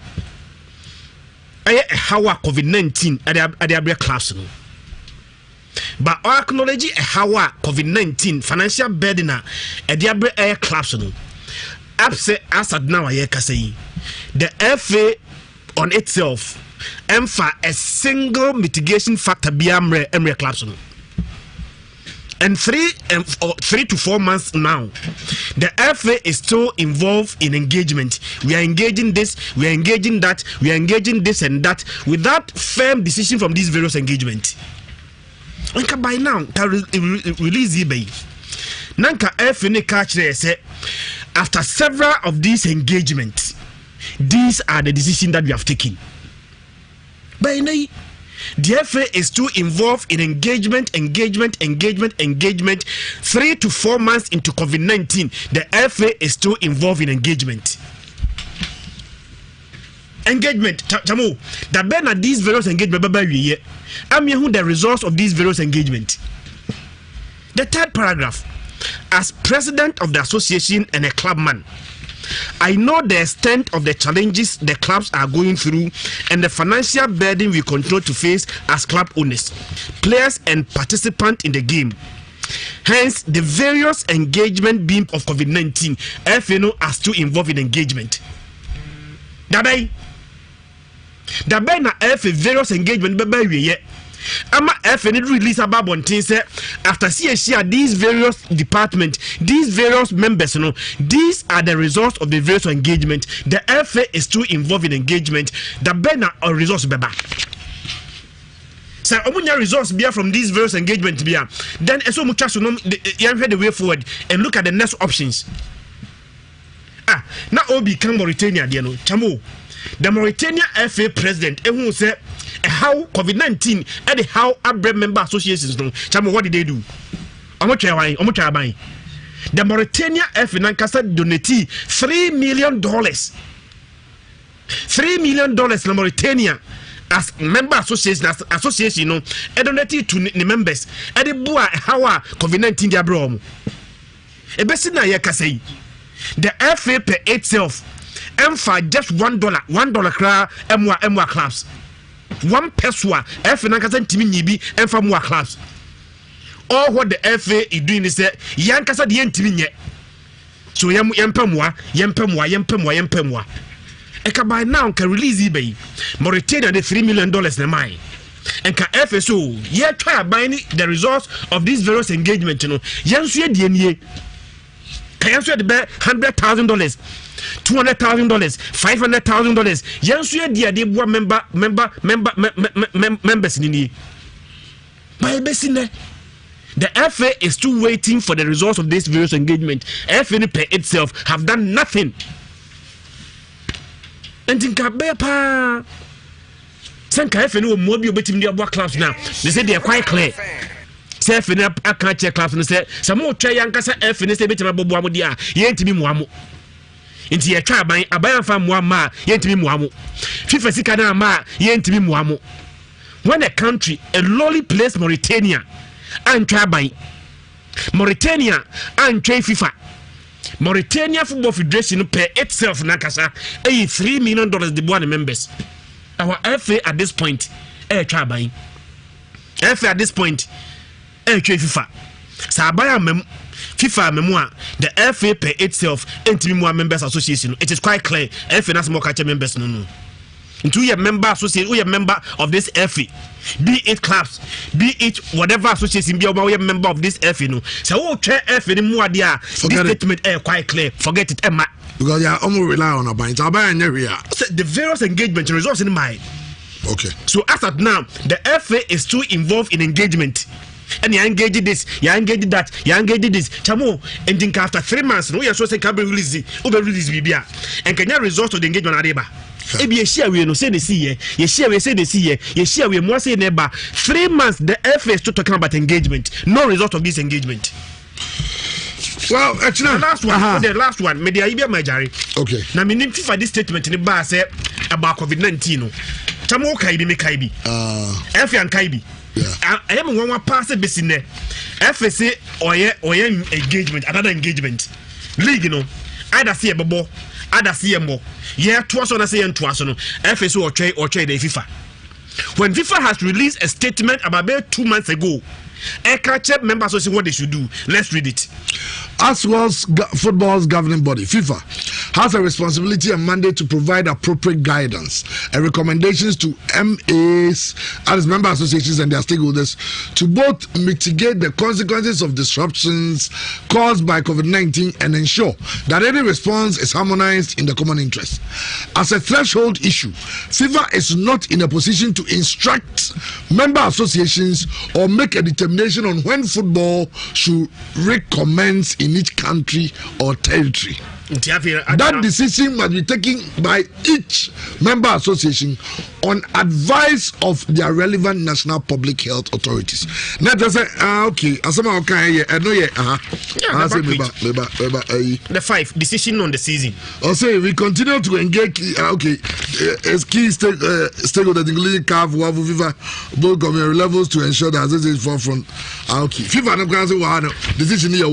[SPEAKER 1] how COVID-19 at the class. But I acknowledge how COVID-19 financial burden at the air class. Upset as at now, I can say the FA on itself, a single mitigation factor be Emre class. And 3 to 4 months now, the FA is still involved in engagement. We are engaging this, we are engaging that, we are engaging this and that without firm decision from these various engagements. Nanka by now, release eBay. Nanka FA ne catch there say after several of these engagements, these are the decisions that we have taken. By now, the FA is too involved in engagement. 3 to 4 months into COVID-19, the FA is too involved in engagement. Chamo, the ben at these various engagements, I'm here the results of these various engagements. The 3rd paragraph, as president of the association and a clubman, I know the extent of the challenges the clubs are going through and the financial burden we continue to face as club owners, players and participants in the game. Hence, the various engagement beam of COVID-19, FNO are still involved in engagement. Dabai na FA various engagement baby Ama FNO release about one thing say after CSC these various departments, these various members, these are the results of the various engagement. The FA is still involved in engagement. The bena or results beba. So omunya results beer from these various engagement beer. Then so much as the way forward and look at the next options. Now Obi can Mauritania chamo. The Mauritania FA president who said how COVID-19 and how Abraham member associations do. Chamo, what did they do? The Mauritania FA Nankasa donate $3 million $3 million na Mauritania as member association no donate to the members e dey boa how COVID-19 dia bro ebesi na ye kasei the FA per itself emfa just $1 kra emwa clubs 1 peswa FA na kasa ntimi nyibi emfa mwa clubs. All what the FA is doing is that yankasa the ntimi nye so yempemwa eka by now can release eBay Mauritania the $3 million na mine and ka FA so ye try buy the results of this various engagement you know yansu ye die nie yansu de $100,000 $200,000 $500,000 yansu ye de boa members ni my besine. The FA is still waiting for the results of this various engagement. FA per itself have done nothing. And in Kabepa, Sanka FA no more be waiting their work clubs now. They say they are quite clear. Say FA I can't check clubs and say some more try Yankasa FA say better Bobuamudia, yet to be Muamu. Into a tribe by a bayan farm Muama, yet to be Muamu. FIFA Sikana Ma, yet to be Muamu. When a country, a lowly place Mauritania, and try by Mauritania and try FIFA. Mauritania Football Federation per itself nakasa $3 million the board members. Our FA at this point try by FA at this point try FIFA. Sabaya FIFA memoir the FA per itself more members association. It is quite clear FA has more catch members no. Into your member association, we are member of this FA, be it clubs, be it whatever association, be a member of this FA. No, so chair FA anymore. This statement is quite clear. Forget it, Emma.
[SPEAKER 3] Because you are almost rely on a point.
[SPEAKER 1] The various engagement results in mind.
[SPEAKER 3] Okay.
[SPEAKER 1] So as at now, the FA is still involved in engagement. And you engage this, you engage that, you engage this. Chamo, and think after 3 months, we are so saying can be released, Bibia, and can you result of the engagement Areba? Ebi ye share we no say they see ye share we say they see ye share we more say neighbor 3 months the FA is still talking about engagement, no result of this engagement.
[SPEAKER 3] Well, actually,
[SPEAKER 1] the last one, media Ibia Majari.
[SPEAKER 3] Okay.
[SPEAKER 1] Now, me need for this statement in the bar say about COVID-19. No, Chamo Kaibi me Kaibi. FA and Kaibi. Yeah. I am one pass a bit in there. FA say oye engagement, another engagement. League, you know, either see a bubble. Ada CMO, yeah, twice on a say and twice on FSO or trade the FIFA. When FIFA has released a statement about 2 months ago, a catch-up member association what they should do. Let's read it.
[SPEAKER 3] As well as football's governing body, FIFA has a responsibility and mandate to provide appropriate guidance and recommendations to MAs as member associations and their stakeholders to both mitigate the consequences of disruptions caused by COVID-19 and ensure that any response is harmonized in the common interest. As a threshold issue, FIFA is not in a position to instruct member associations or make a determination on when football should recommence in each country or territory. That decision must be taken by each member association on advice of their relevant national public health authorities. Not just say, okay, as some okay, I know,
[SPEAKER 1] the 5 decision on the season.
[SPEAKER 3] Also, we continue to engage. Okay, as key stakeholders, including CAF, WAVU, FIFA, both government levels to ensure that this is forefront. Okay, FIFA, no can say decision here.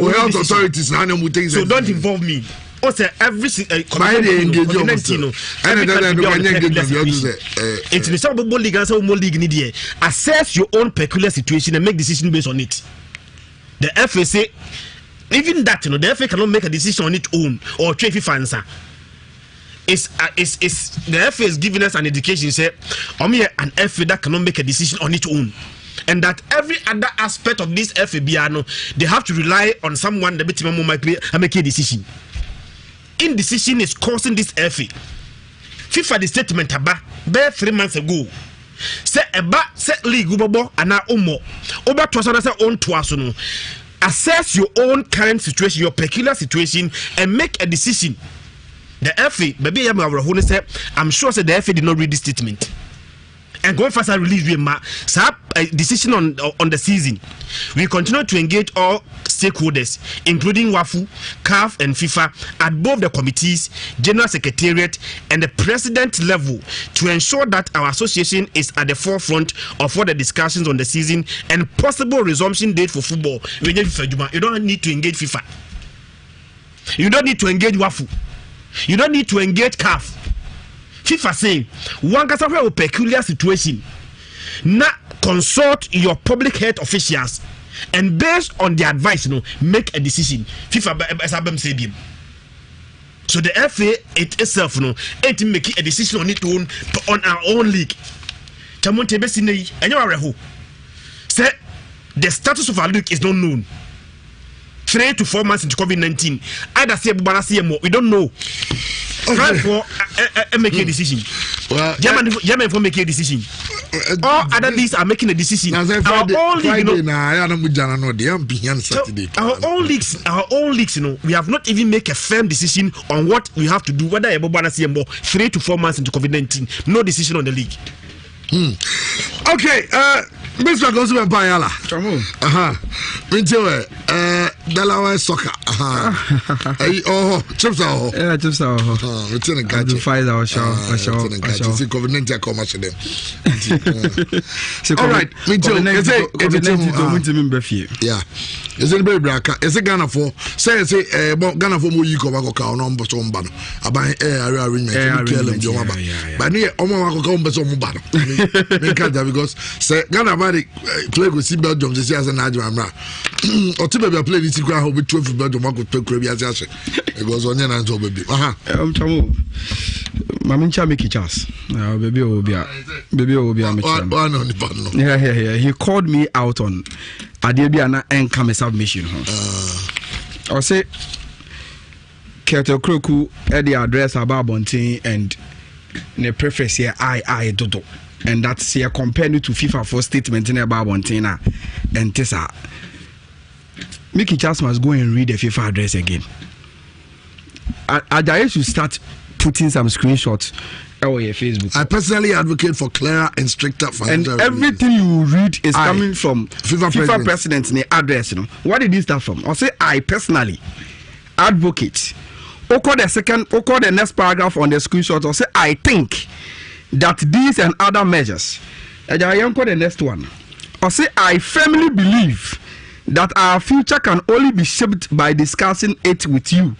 [SPEAKER 3] Health authorities,
[SPEAKER 1] so don't involve me. Also, every
[SPEAKER 3] COVID-19,
[SPEAKER 1] assess your own peculiar situation and make decision based on it. The FA say, even that, the FA cannot make a decision on its own or trade fans. The FA is giving us an indication, say, an FA that cannot make a decision on its own. And that every other aspect of this FABR, they have to rely on someone that might make a decision. Indecision is causing this FA. FIFA the statement about 3 months ago. Say league ubobo ana omo. Oba twaso say on twaso no. Assess your own current situation, your peculiar situation, and make a decision. The FA, baby, I'm sure say the FA did not read this statement.
[SPEAKER 7] and going faster release we ma decision on the season. We continue to engage all stakeholders, including WAFU, CAF, and FIFA, at both the committees, General Secretariat, and the President level to ensure that our association is at the forefront of all the discussions on the season and possible resumption date for football. You don't need to engage FIFA. You don't need to engage WAFU. You don't need to engage CAF. FIFA saying one can have a peculiar situation. Now consult your public health officials and based on their advice, make a decision. FIFA say. So the FA itself, ain't making a decision on its own on our own league. Say the status of our league is not known. 3 to 4 months into COVID-19. Either say more, we don't know. Try for make a decision. Well, German for make a decision. All other leagues are making a decision. Our own leagues, we have not even make a firm decision on what we have to do. Whether 3 to 4 months into COVID-19, no decision on the league.
[SPEAKER 3] Okay, Mr. Gosman Payala. Delaware soccer. Chips are.
[SPEAKER 8] Yeah, chips are.
[SPEAKER 3] Returning gadget.
[SPEAKER 8] 5 hours show.
[SPEAKER 3] See, COVID-19 commercial them. All right, me too. Yeah. Is it very black? Is it Ghana for? Say, Ghana for more you come back on number some banner. About area arrangement. But near Omo come back some banner. Because say Ghana about play with Belgium this year as an Admiral. Or to play this ground will be 12 Belgium could play Caribbean. It goes on and so baby.
[SPEAKER 8] Mamincha make it chance. Baby will be a yeah. He called me out on Adebiana and come submission. I say Keto Kroku at the address about Bontin and the preface here I Dodo. And that's here compared to FIFA for statement in about Bontina and Tessa. Mickey Charles must go and read the FIFA address again. I should start putting some screenshots on your Facebook. I
[SPEAKER 3] personally advocate for clearer and stricter financial.
[SPEAKER 8] And everything you read is coming from FIFA president's address. What did this start from? I'll say I personally advocate. The next paragraph on the screenshot. I'll say I think that these and other measures. And I am the next one. I'll say I firmly believe that our future can only be shaped by discussing it with you.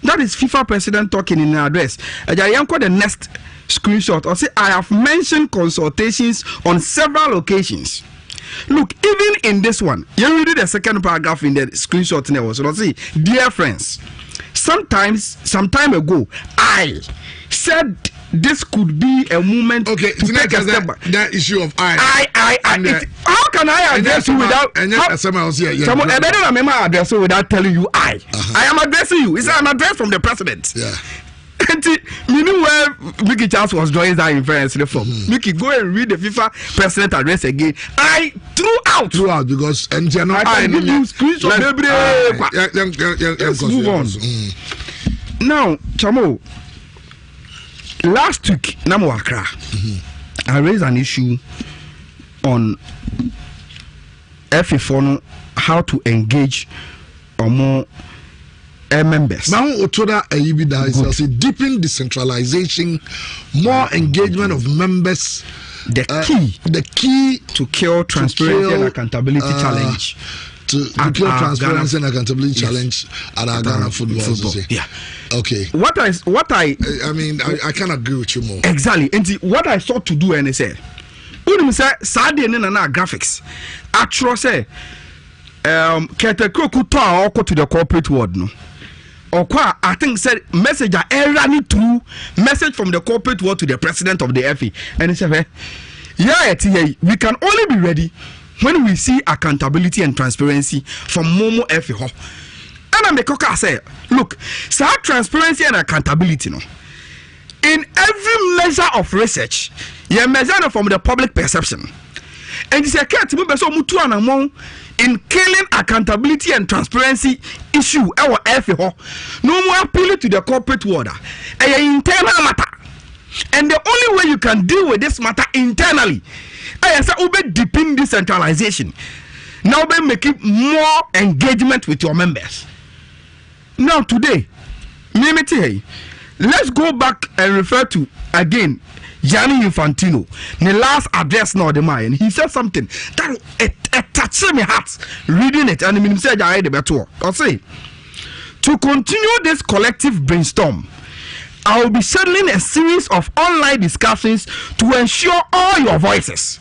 [SPEAKER 8] That is FIFA president talking in an address. And I am the next screenshot. I'll say I have mentioned consultations on several occasions. Look, even in this one, you read the second paragraph in the screenshot now. So I'll say, dear friends, some time ago, I said this could be a moment to take a step back.
[SPEAKER 3] That issue of
[SPEAKER 8] how can I address you without address you without telling you I am addressing you. It's an address from the president.
[SPEAKER 3] Yeah.
[SPEAKER 8] You know where Mickey Charles was drawing that inference from. Mickey, go and read the FIFA president address again. I throughout
[SPEAKER 3] because and you know
[SPEAKER 8] I can give you screenshots. Let's move on. Now, Chamo. Last week, Namo Accra, I raised an issue on FA4 how to engage or more members.
[SPEAKER 3] Now, Otoda Ayibida is deepen decentralization, more engagement of members.
[SPEAKER 8] The key to kill transparency and accountability challenge.
[SPEAKER 3] To kill transparency and accountability challenge at our Ghana football.
[SPEAKER 8] Yeah.
[SPEAKER 3] Okay.
[SPEAKER 8] What I
[SPEAKER 3] can agree with you more.
[SPEAKER 8] Exactly. And what I sought to do, and I said, Saturday and graphics. Actually, say, Ketekro could talk to the corporate world, no. Or I think said message running through message from the corporate world to the president of the FA, and he said, we can only be ready when we see accountability and transparency from Momo FA. And I'm the cocker say, look, so transparency and accountability, no. In every measure of research, you measure from the public perception. And it's a cat in killing accountability and transparency issue our FA. No more appealing to the corporate world. A internal matter. And the only way you can deal with this matter internally, I say, ube deepen decentralization. Now be making more engagement with your members. Now today, let's go back and refer to again Gianni Infantino. The last address now the man, he said something that it touched my heart reading it, and he said I the better. I'll say to continue this collective brainstorm, I will be scheduling a series of online discussions to ensure all your voices,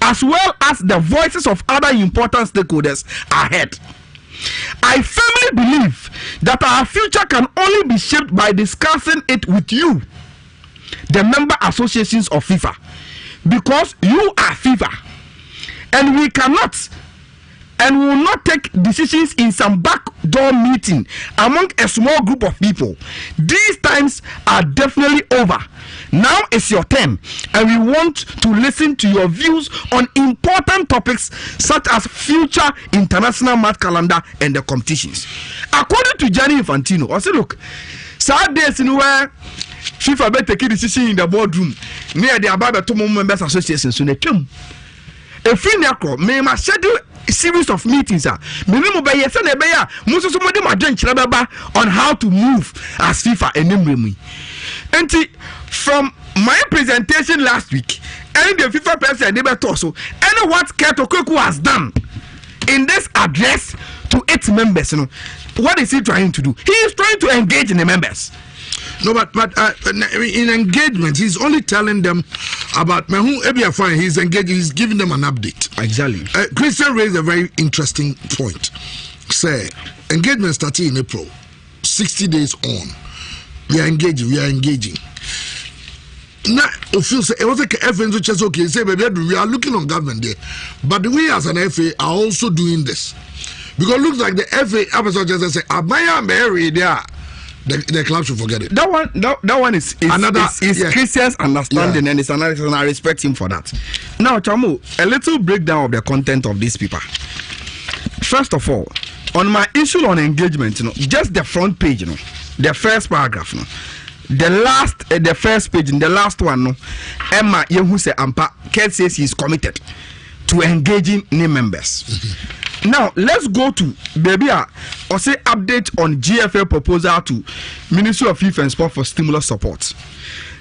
[SPEAKER 8] as well as the voices of other important stakeholders, are heard. I firmly believe that our future can only be shaped by discussing it with you, the member associations of FIFA, because you are FIFA, and we cannot and will not take decisions in some backdoor meeting among a small group of people. These times are definitely over. Now it's your turn, and we want to listen to your views on important topics such as future international match calendar and the competitions. According to Gianni Infantino, I said, look, sad days in where FIFA better take a decision in the boardroom near the Ababa members association. So they come. A free necro may must schedule a series of meetings. Minimum by yes and a most of somebody my drink on how to move as FIFA and Nimrimi. And from my presentation last week, and the FIFA president never told so, and what Keto Koku has done in this address to its members, you know, what is he trying to do? He is trying to engage in the members.
[SPEAKER 3] No, but in engagement, he's only telling them about Mehu Ebiafan. He's engaging, he's giving them an update.
[SPEAKER 8] Exactly.
[SPEAKER 3] Christian raised a very interesting point. Say, engagement started in April, 60 days on. We are engaging. Now, it was like FA which is okay. Say, baby, we are looking on government there, but we as an FA are also doing this because it looks like the FA episode just say, "Abaya Mary there." The club should forget it.
[SPEAKER 8] That one is another Christian's understanding and it's analysis, and I respect him for that. Now, Chamu, a little breakdown of the content of this paper. First of all, on my issue on engagement, you know, just the front page, you know, the first paragraph, you know, the first page, in the last one, no, Emma Yehuse Ampa, Kate says he is committed to engaging new members. Now let's go to baby or say update on GFA proposal to Ministry of Youth and Sport for stimulus support.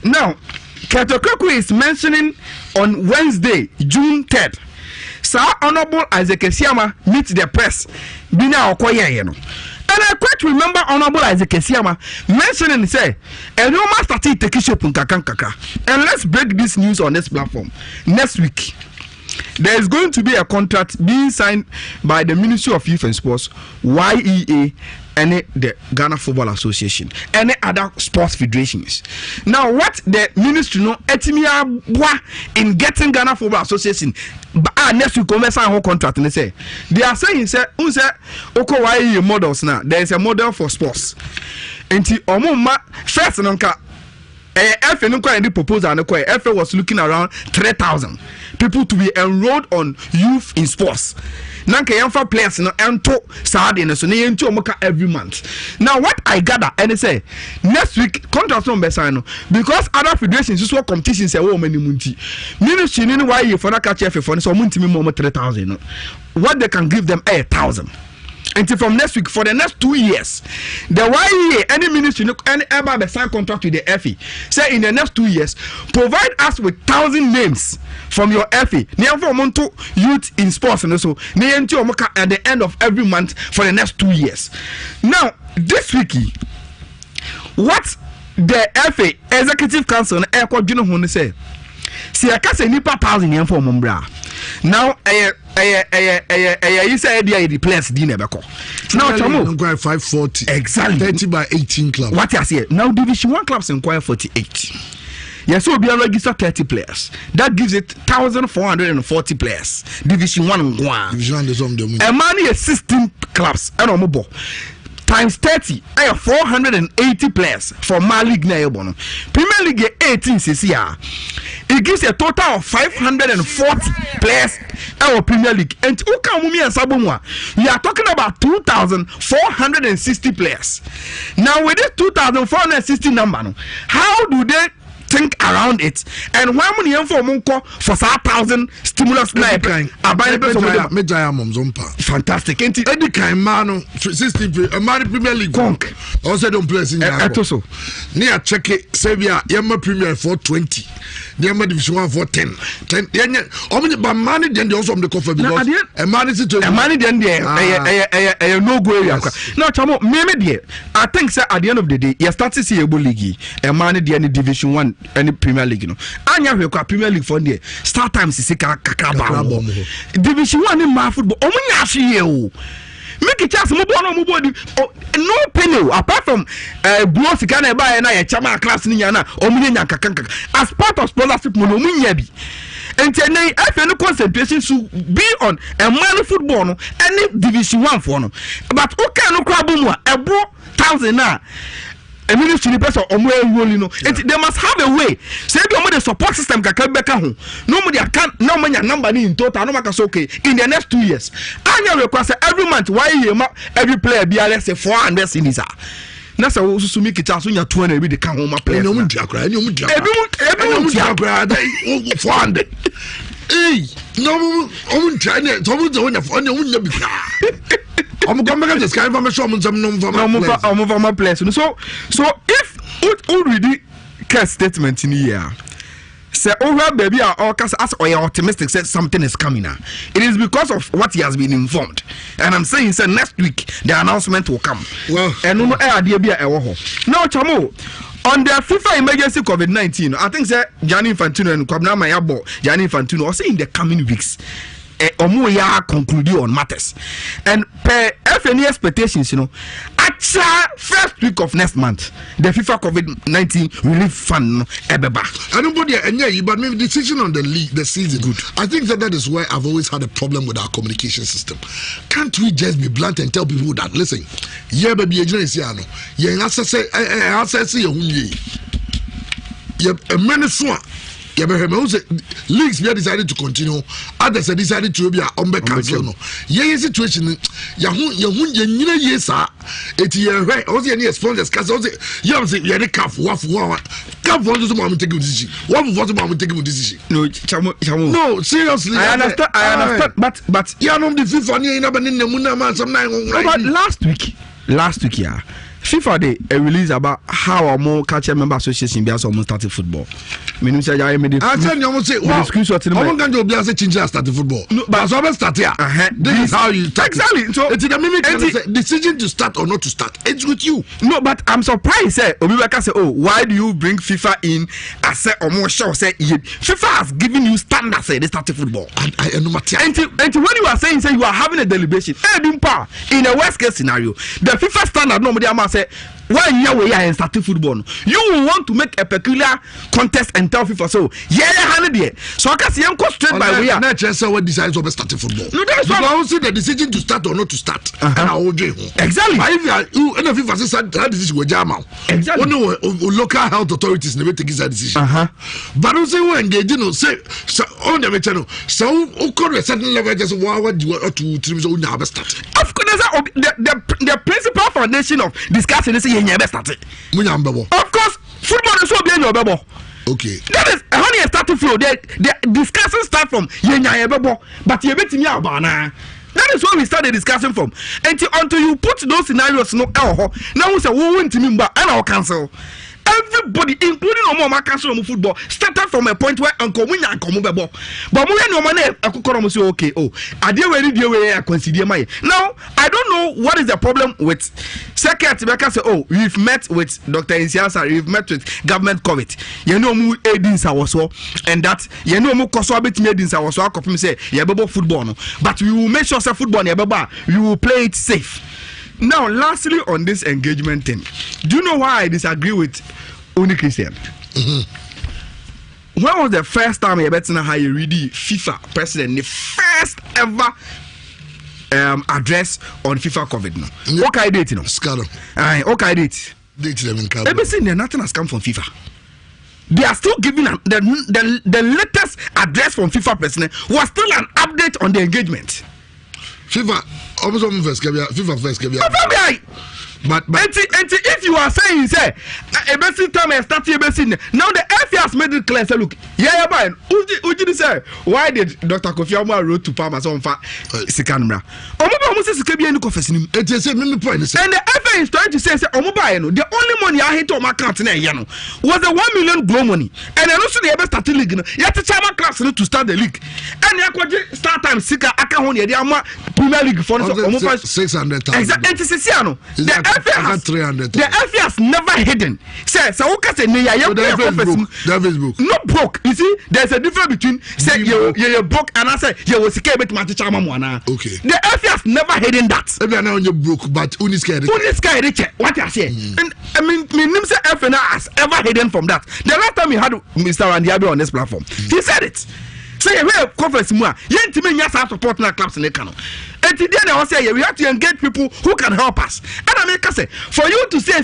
[SPEAKER 8] Now Ketokoku is mentioning on Wednesday, June 3rd. Sir Honorable Isaac Esiama meet the press. Bina Okoye, you know. And I quite remember Honorable Isaac Esiama mentioning, say, and you must start taking shape in Kakankaka. And let's break this news on this platform next week. There is going to be a contract being signed by the Ministry of Youth and Sports, YEA, and the Ghana Football Association, and other sports federations. Now, what the ministry know in getting Ghana Football Association next week come sign whole contract, and they are saying Oko YEA models now. There is a model for sports. Until first nonka. FA no quite any proposal no quite. FA was looking around 3,000 people to be enrolled on youth in sports. Nanka young players no ento saade so na yenti omoka every month. Now what I gather and they say next week contract no be sign no because other federations just work competitions say wo many munti. Ministry ni why you for na catch FA for so munti me more 3,000 no. What they can give them 1,000. Until from next week, for the next 2 years, the YEA, any ministry, any ever sign contract with the FA, say in the next 2 years, provide us with 1,000 names from your FA. Monto youth in sports and so at the end of every month for the next 2 years. Now, this week, what the FA Executive Council and Air Coordinator say, see, I can't say nipa 1,000 yen for Mumbra. Now, you say the players dinner beko. Now, Chamu
[SPEAKER 3] 540
[SPEAKER 8] exactly
[SPEAKER 3] 30 by 18 clubs.
[SPEAKER 8] What I say now, Division 1 clubs inquire 48. Yes, so be a register 30 players. That gives it 1,440 players. Division 1
[SPEAKER 3] Division 1 is on the
[SPEAKER 8] a man is 16 clubs. I don't know. Times 30, I have 480 players for my league na ebono. Premier League 18 CCR. It gives a total of 540 players our Premier League. And Ukamumi and Sabumwa, we are talking about 2,460 players. Now with this 2,460 number, how do they think around it. And why many for 1,000 stimulus na fantastic.
[SPEAKER 3] Eddie Kaimano 16 Mani Premier League.
[SPEAKER 8] Conk.
[SPEAKER 3] Also don't play in
[SPEAKER 8] Etoso.
[SPEAKER 3] Near check it, Sabia, Yama Premier for 20. Yama Division 1 for 10. 10. Only by money, then they also on the coffee because a man is to a money, then there, no go area. Now, Chamo, maybe I think, sir, at the end of the day, you start to see a league, a man at the end of Division 1 and the Premier League. And you have Premier League for the start times is Division 1 in my football. Oh, make a chance, no penny apart from blow Sikana by and I chama class in Yana or Minaka as part of scholarship Monominyabi. And Chennai, I feel no concentration to be on a man football any Division 1 for no. But okay, no crabuma, a bro 1,000 now. A ministry person or more rolling. They must have a way. Say the support system can come back home. Nobody can't no money number in total. No matter okay in the next 2 years. Annual request every month. Why every player be less than 400 cities. That's how to make it as when you're 20 with the can home play. Everyone 400. Hey, no, I'm trying to I'm going to sky from a shop and some
[SPEAKER 8] my place. So if already cast statement in here, say over baby are all cast as or optimistic said something is coming now. It is because of what he has been informed. And I'm saying say next week the announcement will come. Well, and no idea be a now Chamo. On the FIFA emergency COVID-19, I think that Gianni Infantino and Kwabena Mayabo, Gianni Infantino, also in the coming weeks, Omoya conclude on matters. And per FNE expectations, at first week of next month, the FIFA COVID-19 relief fund ebeba.
[SPEAKER 3] I don't bother but maybe decision on the league, the season. Good. I think that is why I've always had a problem with our communication system. Can't we just be blunt and tell people that listen, yeah, baby, you a minute leagues we decided to continue, others decided to be on back cancel. No, yeah, situation. Yes, it's your right. Also, any sponsors, because also, you have said you had a calf, waff, calf, what does the moment take a decision? What was the moment taking a decision? No, seriously,
[SPEAKER 8] I understand, but
[SPEAKER 3] you know, the FIFA, you know, but in the Munama, some night.
[SPEAKER 8] But last week, yeah. FIFA they release about how our more culture member association be as almost started football. I tell you, I
[SPEAKER 3] tell you, I'm say, wow, I'm going to be as a change started football. No, but so I'm start here. This is how you start.
[SPEAKER 8] Exactly. So
[SPEAKER 3] it's the mimic decision to start or not to start. It's with you.
[SPEAKER 8] No, but I'm surprised. Obibaka say, oh, why do you bring FIFA in? I say, or more sure say, FIFA has given you standards. Say they started football. And when you are saying, say you are having a deliberation, in a worst case scenario, the FIFA standard nobody say. When you are starting football, you will want to make a peculiar contest and tell FIFA so so I can see I'm straight by way.
[SPEAKER 3] Not just what decides over starting football.
[SPEAKER 8] No, that's why
[SPEAKER 3] I will see the decision to start or not to start. And I will do
[SPEAKER 8] exactly.
[SPEAKER 3] But if you and FIFA said that decision was jam out.
[SPEAKER 8] Exactly.
[SPEAKER 3] Local health authorities never take that decision. But I say when they say on the channel, so a certain level just what do you to teams on never start.
[SPEAKER 8] Of course, the principal foundation of discussing this. Of course, football is so being your bubble.
[SPEAKER 3] Okay.
[SPEAKER 8] That is how you start to flow. The discussion start from Yenya bubble, but you bet me out now. That is where we start the discussion from. Until you put those scenarios now we say we want to mean and I'll cancel. Everybody, including Omoma cancel football, started from a point where Uncle Win and come bebo. But we no money. I say okay. Oh, are they ready? They consider my now. I don't know what is the problem with secretary. Because oh, we've met with Dr. Nhyira, we've met with government COVID. You know mu edins awoso, and that you know mu koso abet me edins awoso. Akopim say you bebo football no, but we will make sure say football you bebo. We will play it safe. Now, lastly, on this engagement thing, do you know why I disagree with Uni Christian? When was the first time you bet how you read the FIFA president, the first ever address on FIFA COVID? No, what kind of date? No,
[SPEAKER 3] scandal.
[SPEAKER 8] What kind of date? Everything there, nothing has come from FIFA. They are still giving the latest address from FIFA president was still an update on the engagement.
[SPEAKER 3] FIFA first, FIFA first. But
[SPEAKER 8] if you are saying say a basic time and start your basic now the FA has made it clear say look Uji say why did Dr. Kofi Amwa wrote to farmers on Sikanra omoba say sika bi enu kofesi
[SPEAKER 3] it is say me point say
[SPEAKER 8] and the FA is trying to say omoba no the only money I hit on my account na ye no was the 1 million glow money and then also the start league no yet chairman class no to start the league and yakwaje start time sika aka ho ne dey ama Premier League for omoba
[SPEAKER 3] 600,000
[SPEAKER 8] exactly no the FA has never hidden. Say, so okay, say
[SPEAKER 3] Facebook.
[SPEAKER 8] Not broke. You see, there's a difference between say you broke and I say you was scared to match Chamamwana.
[SPEAKER 3] Okay.
[SPEAKER 8] The FA has never hidden that.
[SPEAKER 3] Every now you broke, but Uni scared.
[SPEAKER 8] What I say. And I mean, say FA has ever hidden from that. The last time we had Mr. Randiabe on this platform, he said it. Say we have conference more. Yentime nyasa support na clubs in the canon. And today they will say we have to engage people who can help us. And I make say for you to say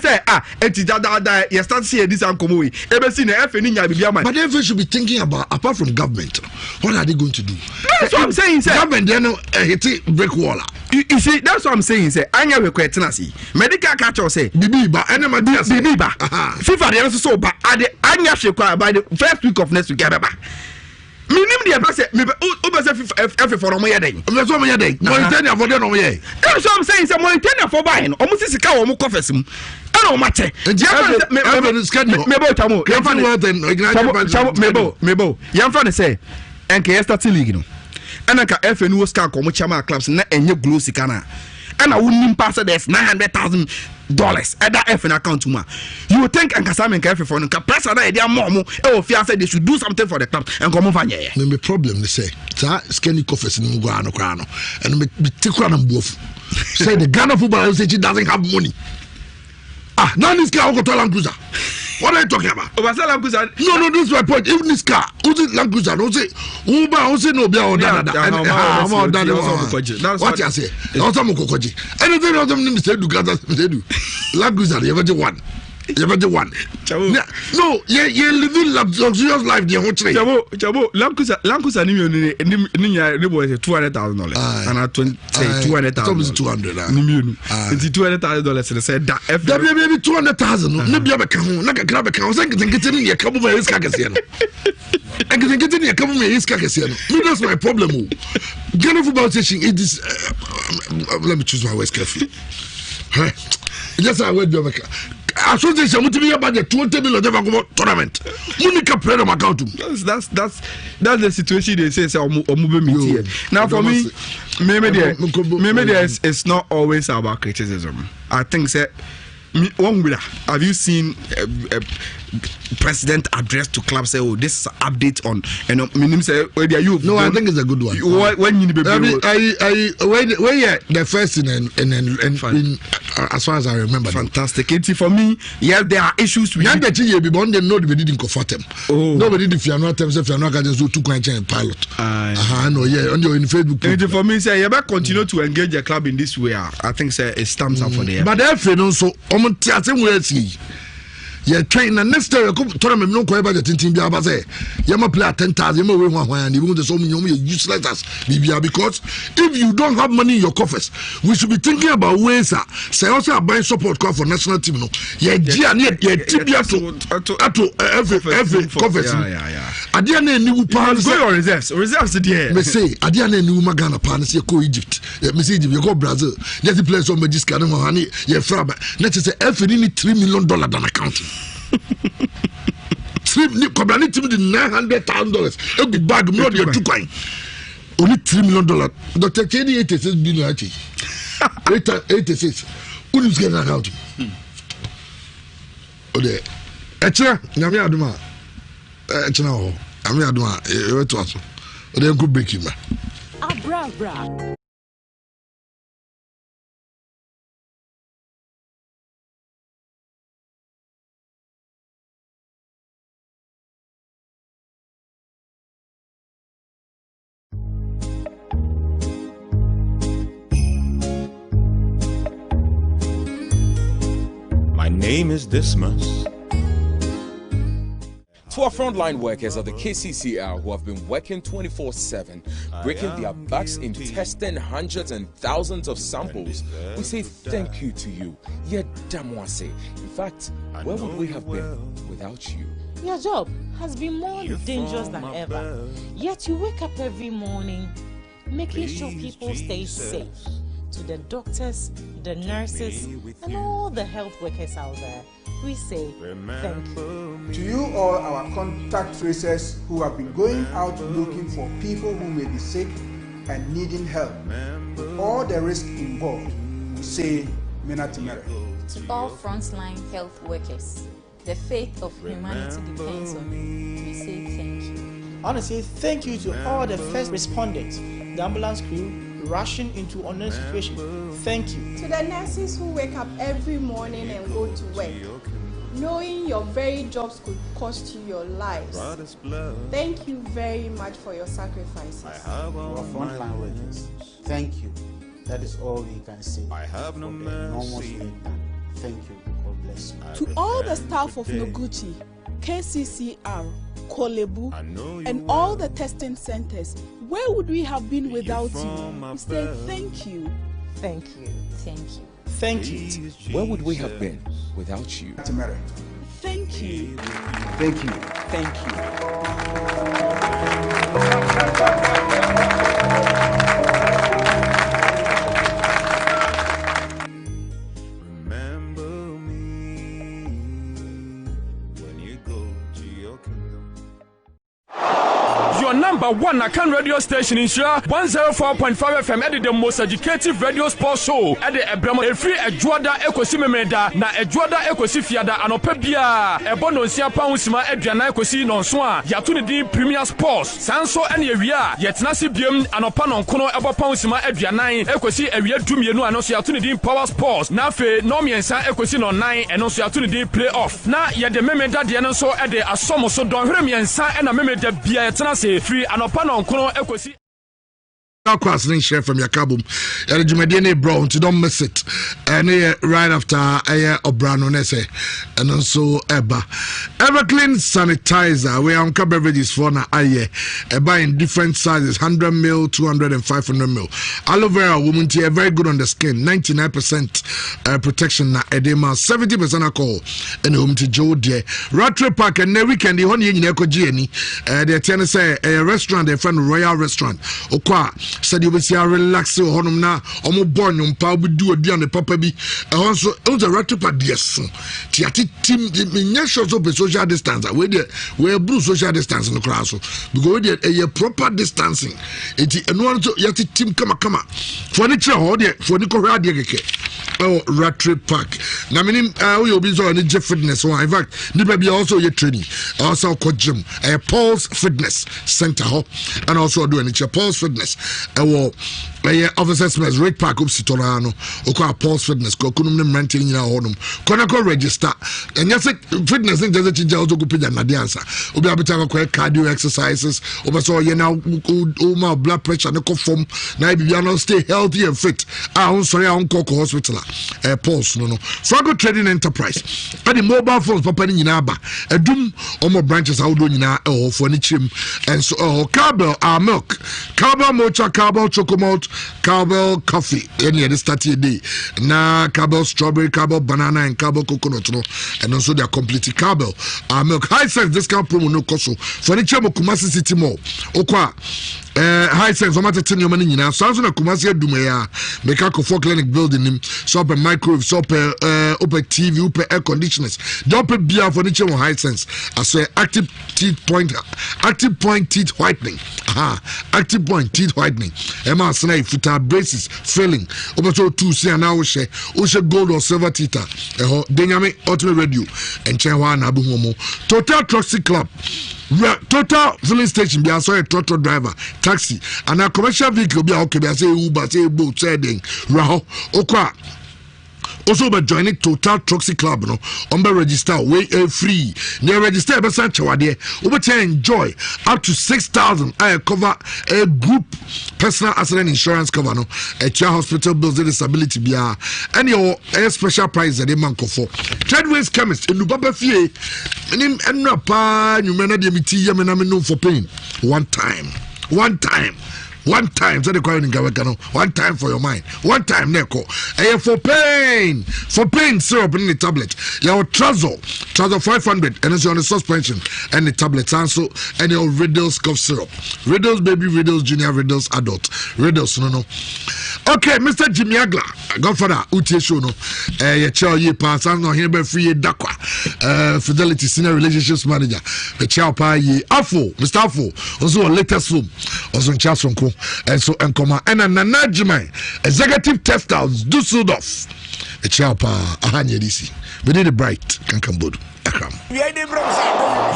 [SPEAKER 8] you start seeing this uncle we ever seen the FA ninya bibia man.
[SPEAKER 3] But the FA should be thinking about apart from government, what are they going to do?
[SPEAKER 8] That's what I'm saying, sir.
[SPEAKER 3] Government they know hit brick wall.
[SPEAKER 8] You see, that's what I'm saying, sir. Anya we kwetena si. Medical catcher say
[SPEAKER 3] bibiba enema
[SPEAKER 8] bibiba. FIFA they also so but at the anya shekwa by the first week of next week eba. Minim dia pese me FA for no yeden.
[SPEAKER 3] Me so mo yeden. Mauritania for dem no ye.
[SPEAKER 8] That's what I'm saying, say Mauritania for buy no. Omo sika wo mo kofes mu. Ana o mache. Mebo. Yamfa ne say enke yesterday league no. Ana ka FA no ska ko mo chama clubs na enye glow sika na. And I wouldn't pass there's $900,000 at that F in account to you would think and Kasam and for the press and idea more said they should do something for the club and come over here.
[SPEAKER 3] The problem they say skinny coffers in Guano Crano and be tickle and both say the Ghana football association doesn't have money. Now this guy will go to Languza. What are you talking about? No, this is my point. Even this car, who's it Languza? Who's it Uber? Who's it no beer or that? What you say? Also, Mokoji. Anything of them said to gather, they do. Languza, you ever do one. You ever do one. No, you're living luxurious life. The whole trade.
[SPEAKER 8] Chabo, Languza, $200,000 and I $200,000.
[SPEAKER 3] 200.
[SPEAKER 8] It's $200,000. They said that
[SPEAKER 3] maybe 200,000. Maybe I can like a grab account. I can get in a couple of years. I can get in a couple of years. That's my problem. Ghana football station. It is. Let me choose my words carefully. Just I wait. Association would be about the 20 million tournament. Monica played on account.
[SPEAKER 8] That's the situation they say here. Now for me, maybe it's not always about criticism. I think have you seen president address to clubs say this update on you?
[SPEAKER 3] No, I think it's a good one.
[SPEAKER 8] When you
[SPEAKER 3] the first in as far as I remember.
[SPEAKER 8] Fantastic. For me, yeah, there are issues with
[SPEAKER 3] nobody didn't comfort them. Nobody did if you are not if you are not just do two pilot. No, yeah, on your Facebook.
[SPEAKER 8] For me, say you better continue to engage the club in this way. I think say it stamps up for the
[SPEAKER 3] but also yeah, train and next day tournament no quite budget team be aba say yama play 10,000 yama we wan and even the so many useless as bibia because if you don't have money in your coffers we should be thinking about ways say also buying support call for national team no yeah tibia to every coffers adia na eni wupa
[SPEAKER 8] go on reserves there
[SPEAKER 3] me say adia na eni wuma Ghana pan say go Egypt me say Egypt you go Brazil just play some magic scan no hani ye fraba let say every need $3 million than account. Company team the $900,000. It'll be bad. No, you're too kind. Only $3 million. Dr. Cheney 86 billion. 86. Who is getting account? Ode. Echira, nyame aduma. Echira ho. Nyame aduma. E to aso. Ode enko break him. Abra.
[SPEAKER 2] My name is Dismas.
[SPEAKER 9] To our frontline workers of the KCCR who have been working 24/7, breaking their backs in testing hundreds and thousands of samples, we say thank you to you. Yet Damwase. In fact, where would we have been without you?
[SPEAKER 10] Your job has been more dangerous than ever. Yet you wake up every morning making sure people stay safe. To the doctors, the nurses, and all the health workers out there, we say thank you.
[SPEAKER 11] To you all our contact tracers who have been going out looking for people who may be sick and needing help, with all the risk involved, we say Menatimere.
[SPEAKER 12] To all frontline health workers, the fate of humanity depends on you. We say thank you.
[SPEAKER 13] I want to say thank you to all the first responders, the ambulance crew, rushing into unknown situations. Thank you.
[SPEAKER 14] To the nurses who wake up every morning and go to work, knowing your very jobs could cost you your lives. Thank you very much for your sacrifices.
[SPEAKER 15] To our frontline workers, thank you. That is all we can say. I have no mercy. Thank you. God bless you.
[SPEAKER 16] To all the staff of Noguchi, KCCR, Kolebu, and all the testing centers, where would we have been without you? We say thank you.
[SPEAKER 10] Thank you.
[SPEAKER 12] Thank you.
[SPEAKER 13] Thank you.
[SPEAKER 9] Where would we have been without you?
[SPEAKER 16] Thank you.
[SPEAKER 11] Thank you.
[SPEAKER 9] Thank you.
[SPEAKER 17] Number one Akan radio station in Nhyira 104.5 FM edit the most educative radio sports show edit Ebramo efri Ejuada ekosi memeda na Ejuada ekosi fiada anopa bia ebono nsia pa husima aduana ekosi nonso a yato ne din Premier Sports sanso ene ewia yetena se biem anopa nonkono ebo pa husima aduanan ekosi ewia dumienu anoso yato ne din Power Sports na fe no miensa ekosi no nan eno so yato ne din Playoff na yede memeda de no so ede asomo so donhwere miensa ena memeda bia yetena se free anopano nkono ekosi
[SPEAKER 3] Crossing share from your cabum. Jumedine Brown, don't miss it. And right after Obrano Nese and also Eba. Everclean sanitizer. We are beverages for na aye. Eba in different sizes 100 ml, 200 and 500 ml. Aloe vera woman tea very good on the skin. 99% protection na edema, 70% alcohol. And home to Joe dear. Rattre Park and the weekend the honey in Eko Gieni. The tenant say a restaurant, a friend Royal Restaurant. Okwa. Said you will see a relax honum na omo born yum pa bi do aduane papa bi also on the right pa yes tiati team me shows up social distance we blue social distance no class because we a proper distancing enti eno so yati team kama for the chair ho de for the corral de keke oh Rattre Park na menim we obi so any fitness one in fact ni be also ye training also ko gym a Pulse Fitness Center ho and also do any Pulse Fitness officers mess Red Park up sitorano okwa Pulse Fitness ko kunum ne mranting nyina honum kona ko register and yes fitness thing just change also go page na de answer obi abeta ko cardio exercises obi so ye na o blood pressure ne ko form na bibia no stay healthy and fit on sorry on ko hospital Pulse no Franco Trading Enterprise and the mobile phones papa ni nyina ba edum omo branches how do nyina for ni chim and so cowbell milk cowbell mocha cowbell chocomalt cowbell coffee any of this 30 a day na cowbell strawberry cowbell banana and cowbell coconut no and also they are completely cowbell milk high sense discount promo no cost for the chemo Kumasi City Mall okwa high sense o mate tin yo mani nyina so na Kumasi aduma ya make ko for clinic building nim so per microwave so per TV per air conditioners don't pay beer for the chemo high sense as active point teeth whitening active point teeth whitening Emma Snai futa braces filling over to 2 see and now share gold or silver teeth Denyame ultimate radio and Chenwa na abu homo Total Taxi Club Total filling station be also a total driver taxi and a commercial vehicle be okay be say Uber say boat say ding raho okwa also be joining Total Troxy Club no on be register way free near register be san chawade we be enjoy up to 6,000 I cover a group personal accident insurance cover no a hospital bills disability bia and your special price that they man for Treadways Chemist in Lubaba Fie nim enra pa nyumena de miti yamena me no for pain one time so they call in Gawekano one time for your mind one time neko for pain syrup in the tablet your trouser 500 and it's on the suspension and the tablet also and your Riddles cough syrup Riddles baby Riddles junior Riddles adult Riddles no okay Mr. Jimmy Agla godfather utie show no ye chow ye pass no here be free dakwa Fidelity senior relationships manager the chow pa ye Afo Mr. Afo also latest film also in charge from and so and come and Nanajima executive textiles Dusseldorf a chapa ahanye disi we need a bright kankambodu akram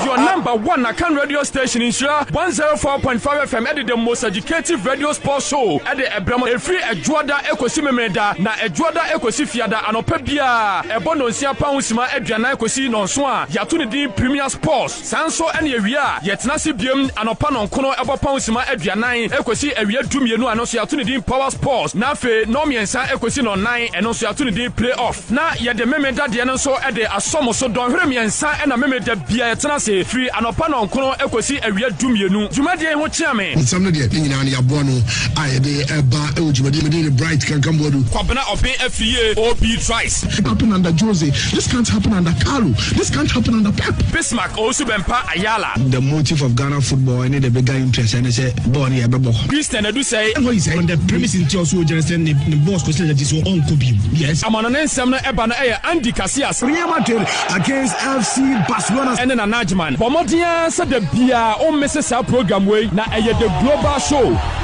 [SPEAKER 17] your number one Akan radio station in Nhyira 104.5 FM at the most educative radio sports show at the Abramo free Edwada Ekosi Memeda na Edwada Ekosi Fiada anopa bia ebono nsia pa husima aduana Ekosi nonso a yato ne din Premier Sports sanso ene awia yetena se biem anopa nonkono ebo pa husima aduana Ekosi awia dumienu anoso yato ne din Power Sports na fe no miensa Ekosi no 9 eno so yato ne din Playoff na ye de Memeda de no so e de asomo so don hwere miensa ena Memeda bia yetena se free anopa nonkono Ekosi awia dumienu jumade ho chiame
[SPEAKER 3] nsam no de nyina ya bo no ayede eba ejumade me bright kankambodu
[SPEAKER 17] kwabena open FA OB twice
[SPEAKER 5] happen under Jose this can't happen under Carlo this can't happen under Pep
[SPEAKER 17] Bismarck also Bempa Ayala
[SPEAKER 6] the motive of Ghana football and the bigger interest and say born here bebo
[SPEAKER 17] Christian Edu say
[SPEAKER 6] what is on the premise in also just the boss question that is so uncobi yes
[SPEAKER 17] amana nsem no eba no Andy Casillas
[SPEAKER 1] Real Madrid against FC Barcelona
[SPEAKER 17] and na Najman Bomodia said the bia o miss program way na the global show